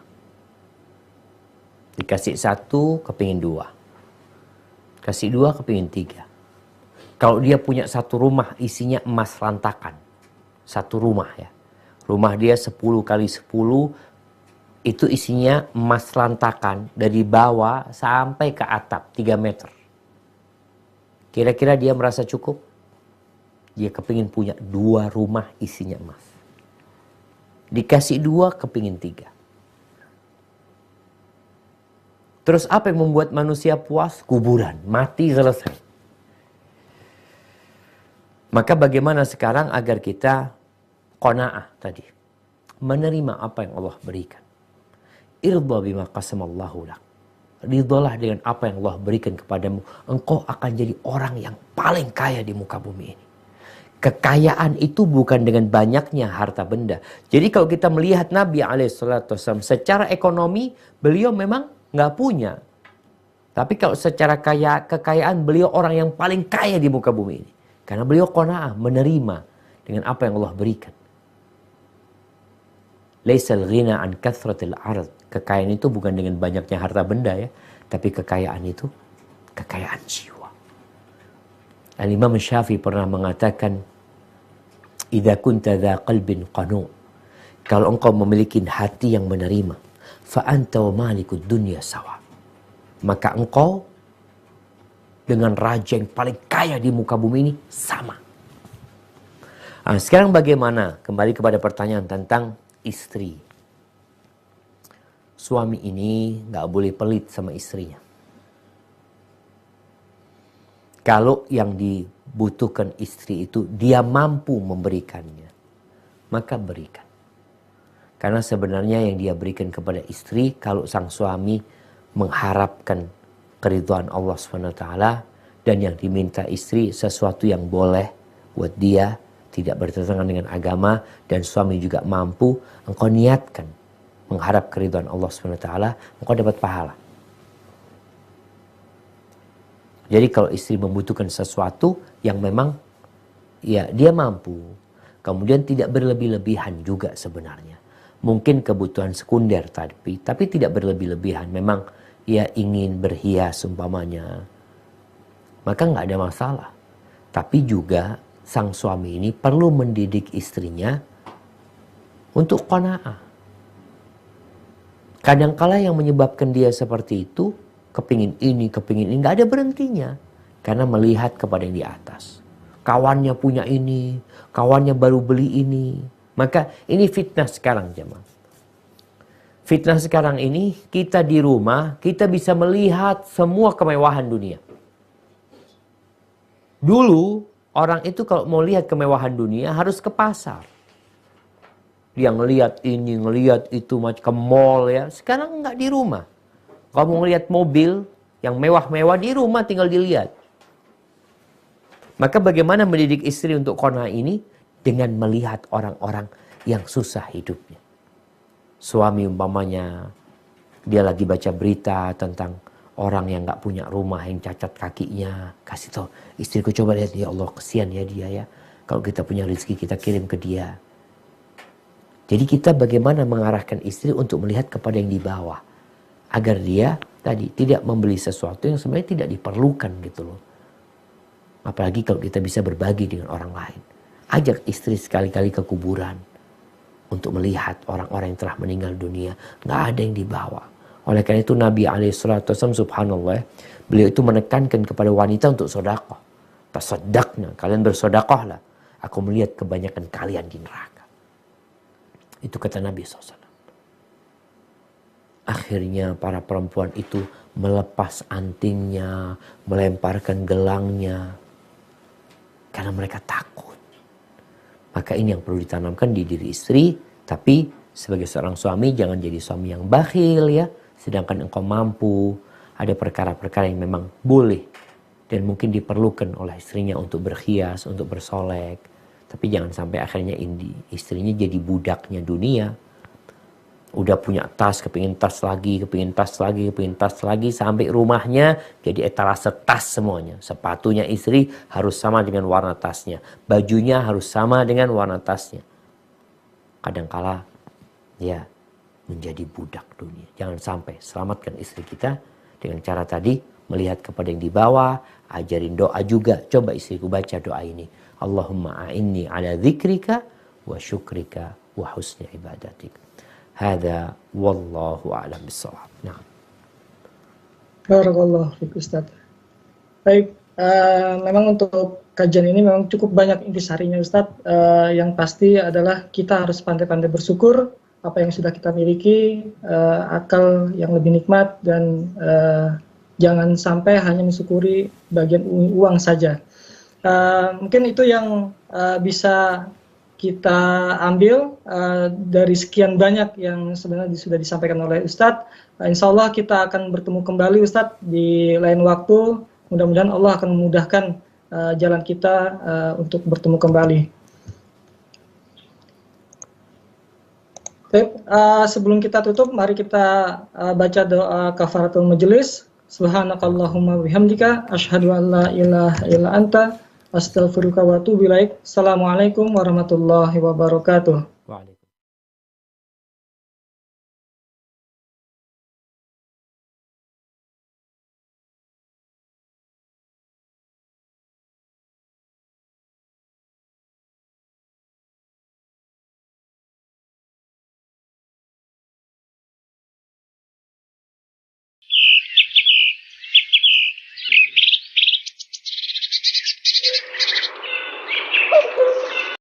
Dikasih 1, kepingin 2. Kasih 2, kepingin 3. Kalau dia punya 1 rumah isinya emas rantakan. 1 rumah ya. Rumah dia 10 kali 10 itu isinya emas rantakan dari bawah sampai ke atap 3 meter. Kira-kira dia merasa cukup? Dia kepingin punya 2 rumah isinya emas. Dikasih 2, kepingin 3. Terus apa yang membuat manusia puas? Kuburan, mati, selesai. Maka bagaimana sekarang agar kita qanaah tadi? Menerima apa yang Allah berikan. Irda bima qasamallahu lak. Ridhalah dengan apa yang Allah berikan kepadamu. Engkau akan jadi orang yang paling kaya di muka bumi ini. Kekayaan itu bukan dengan banyaknya harta benda. Jadi kalau kita melihat Nabi SAW secara ekonomi, beliau memang nggak punya. Tapi kalau secara kekayaan, beliau orang yang paling kaya di muka bumi ini. Karena beliau qanaah, menerima dengan apa yang Allah berikan. Laisal ghina an kathratil ard. Kekayaan itu bukan dengan banyaknya harta benda ya. Tapi kekayaan itu, kekayaan jiwa. Al-Imam Syafi'i pernah mengatakan, idza kunta dha qalbin qanu', kalau engkau memiliki hati yang menerima, fa anta wa malikud dunya sawa, maka engkau dengan raja yang paling kaya di muka bumi ini sama. Nah, sekarang bagaimana? Kembali kepada pertanyaan tentang istri. Suami ini nggak boleh pelit sama istrinya. Kalau yang dibutuhkan istri itu dia mampu memberikannya, maka berikan. Karena sebenarnya yang dia berikan kepada istri, kalau sang suami mengharapkan keridhaan Allah SWT, dan yang diminta istri sesuatu yang boleh buat dia, tidak bertentangan dengan agama, dan suami juga mampu, engkau niatkan mengharap keridhaan Allah SWT, engkau dapat pahala. Jadi kalau istri membutuhkan sesuatu yang memang ya dia mampu, kemudian tidak berlebih-lebihan juga sebenarnya. Mungkin kebutuhan sekunder tapi tidak berlebih-lebihan. Memang ia ingin berhias umpamanya, maka nggak ada masalah. Tapi juga sang suami ini perlu mendidik istrinya untuk qanaah. Kadangkala yang menyebabkan dia seperti itu, kepingin ini, nggak ada berhentinya. Karena melihat kepada yang di atas. Kawannya punya ini, kawannya baru beli ini. Maka ini fitnah sekarang jemaah. Fitnah sekarang ini, kita di rumah, kita bisa melihat semua kemewahan dunia. Dulu, orang itu kalau mau lihat kemewahan dunia harus ke pasar. Dia ngelihat ini, ngelihat itu, macam ke mall ya. Sekarang nggak di rumah. Kamu ngelihat mobil yang mewah-mewah di rumah tinggal dilihat. Maka bagaimana mendidik istri untuk qanaah ini? Dengan melihat orang-orang yang susah hidupnya. Suami umpamanya, dia lagi baca berita tentang orang yang gak punya rumah, yang cacat kakinya. Kasih tahu, istriku coba lihat, ya Allah kesian ya dia ya. Kalau kita punya rezeki kita kirim ke dia. Jadi kita bagaimana mengarahkan istri untuk melihat kepada yang di bawah. Agar dia tadi tidak membeli sesuatu yang sebenarnya tidak diperlukan gitu loh. Apalagi kalau kita bisa berbagi dengan orang lain. Ajak istri sekali-kali ke kuburan. Untuk melihat orang-orang yang telah meninggal dunia. Nggak ada yang dibawa. Oleh karena itu Nabi SAW subhanallah. Beliau itu menekankan kepada wanita untuk sedekah. Tasaddaqna, kalian bersedekahlah. Aku melihat kebanyakan kalian di neraka. Itu kata Nabi SAW. Akhirnya para perempuan itu melepas antingnya, melemparkan gelangnya. Karena mereka takut. Maka ini yang perlu ditanamkan di diri istri. Tapi sebagai seorang suami jangan jadi suami yang bakhil ya. Sedangkan engkau mampu. Ada perkara-perkara yang memang boleh. Dan mungkin diperlukan oleh istrinya untuk berhias, untuk bersolek. Tapi jangan sampai akhirnya istrinya jadi budaknya dunia. Udah punya tas, kepingin tas lagi, sampai rumahnya jadi etalase tas semuanya. Sepatunya istri harus sama dengan warna tasnya. Bajunya harus sama dengan warna tasnya. Kadangkala ya menjadi budak dunia. Jangan sampai, selamatkan istri kita dengan cara tadi melihat kepada yang di bawah, ajarin doa juga. Coba istriku baca doa ini. Allahumma a'inni ala dzikrika wa syukrika wa husni ibadatik. Hada wallahu a'lam bissawab. Nah. Barakallahu fiik Ustaz. Baik, memang untuk kajian ini memang cukup banyak intisarinya Ustaz. Yang pasti adalah kita harus pandai-pandai bersyukur apa yang sudah kita miliki, akal yang lebih nikmat dan jangan sampai hanya mensyukuri bagian uang saja. Mungkin itu yang bisa kita ambil dari sekian banyak yang sebenarnya sudah disampaikan oleh Ustadz. Insya Allah kita akan bertemu kembali Ustadz di lain waktu. Mudah-mudahan Allah akan memudahkan jalan kita untuk bertemu kembali. Baik, sebelum kita tutup, mari kita baca doa kafaratul majelis. Subhanakallahumma bihamdika asyhadu an la ilaha illa anta astaghfiruka wa atubu ilaik. Assalamualaikum warahmatullahi wabarakatuh. Waalaikumsalam.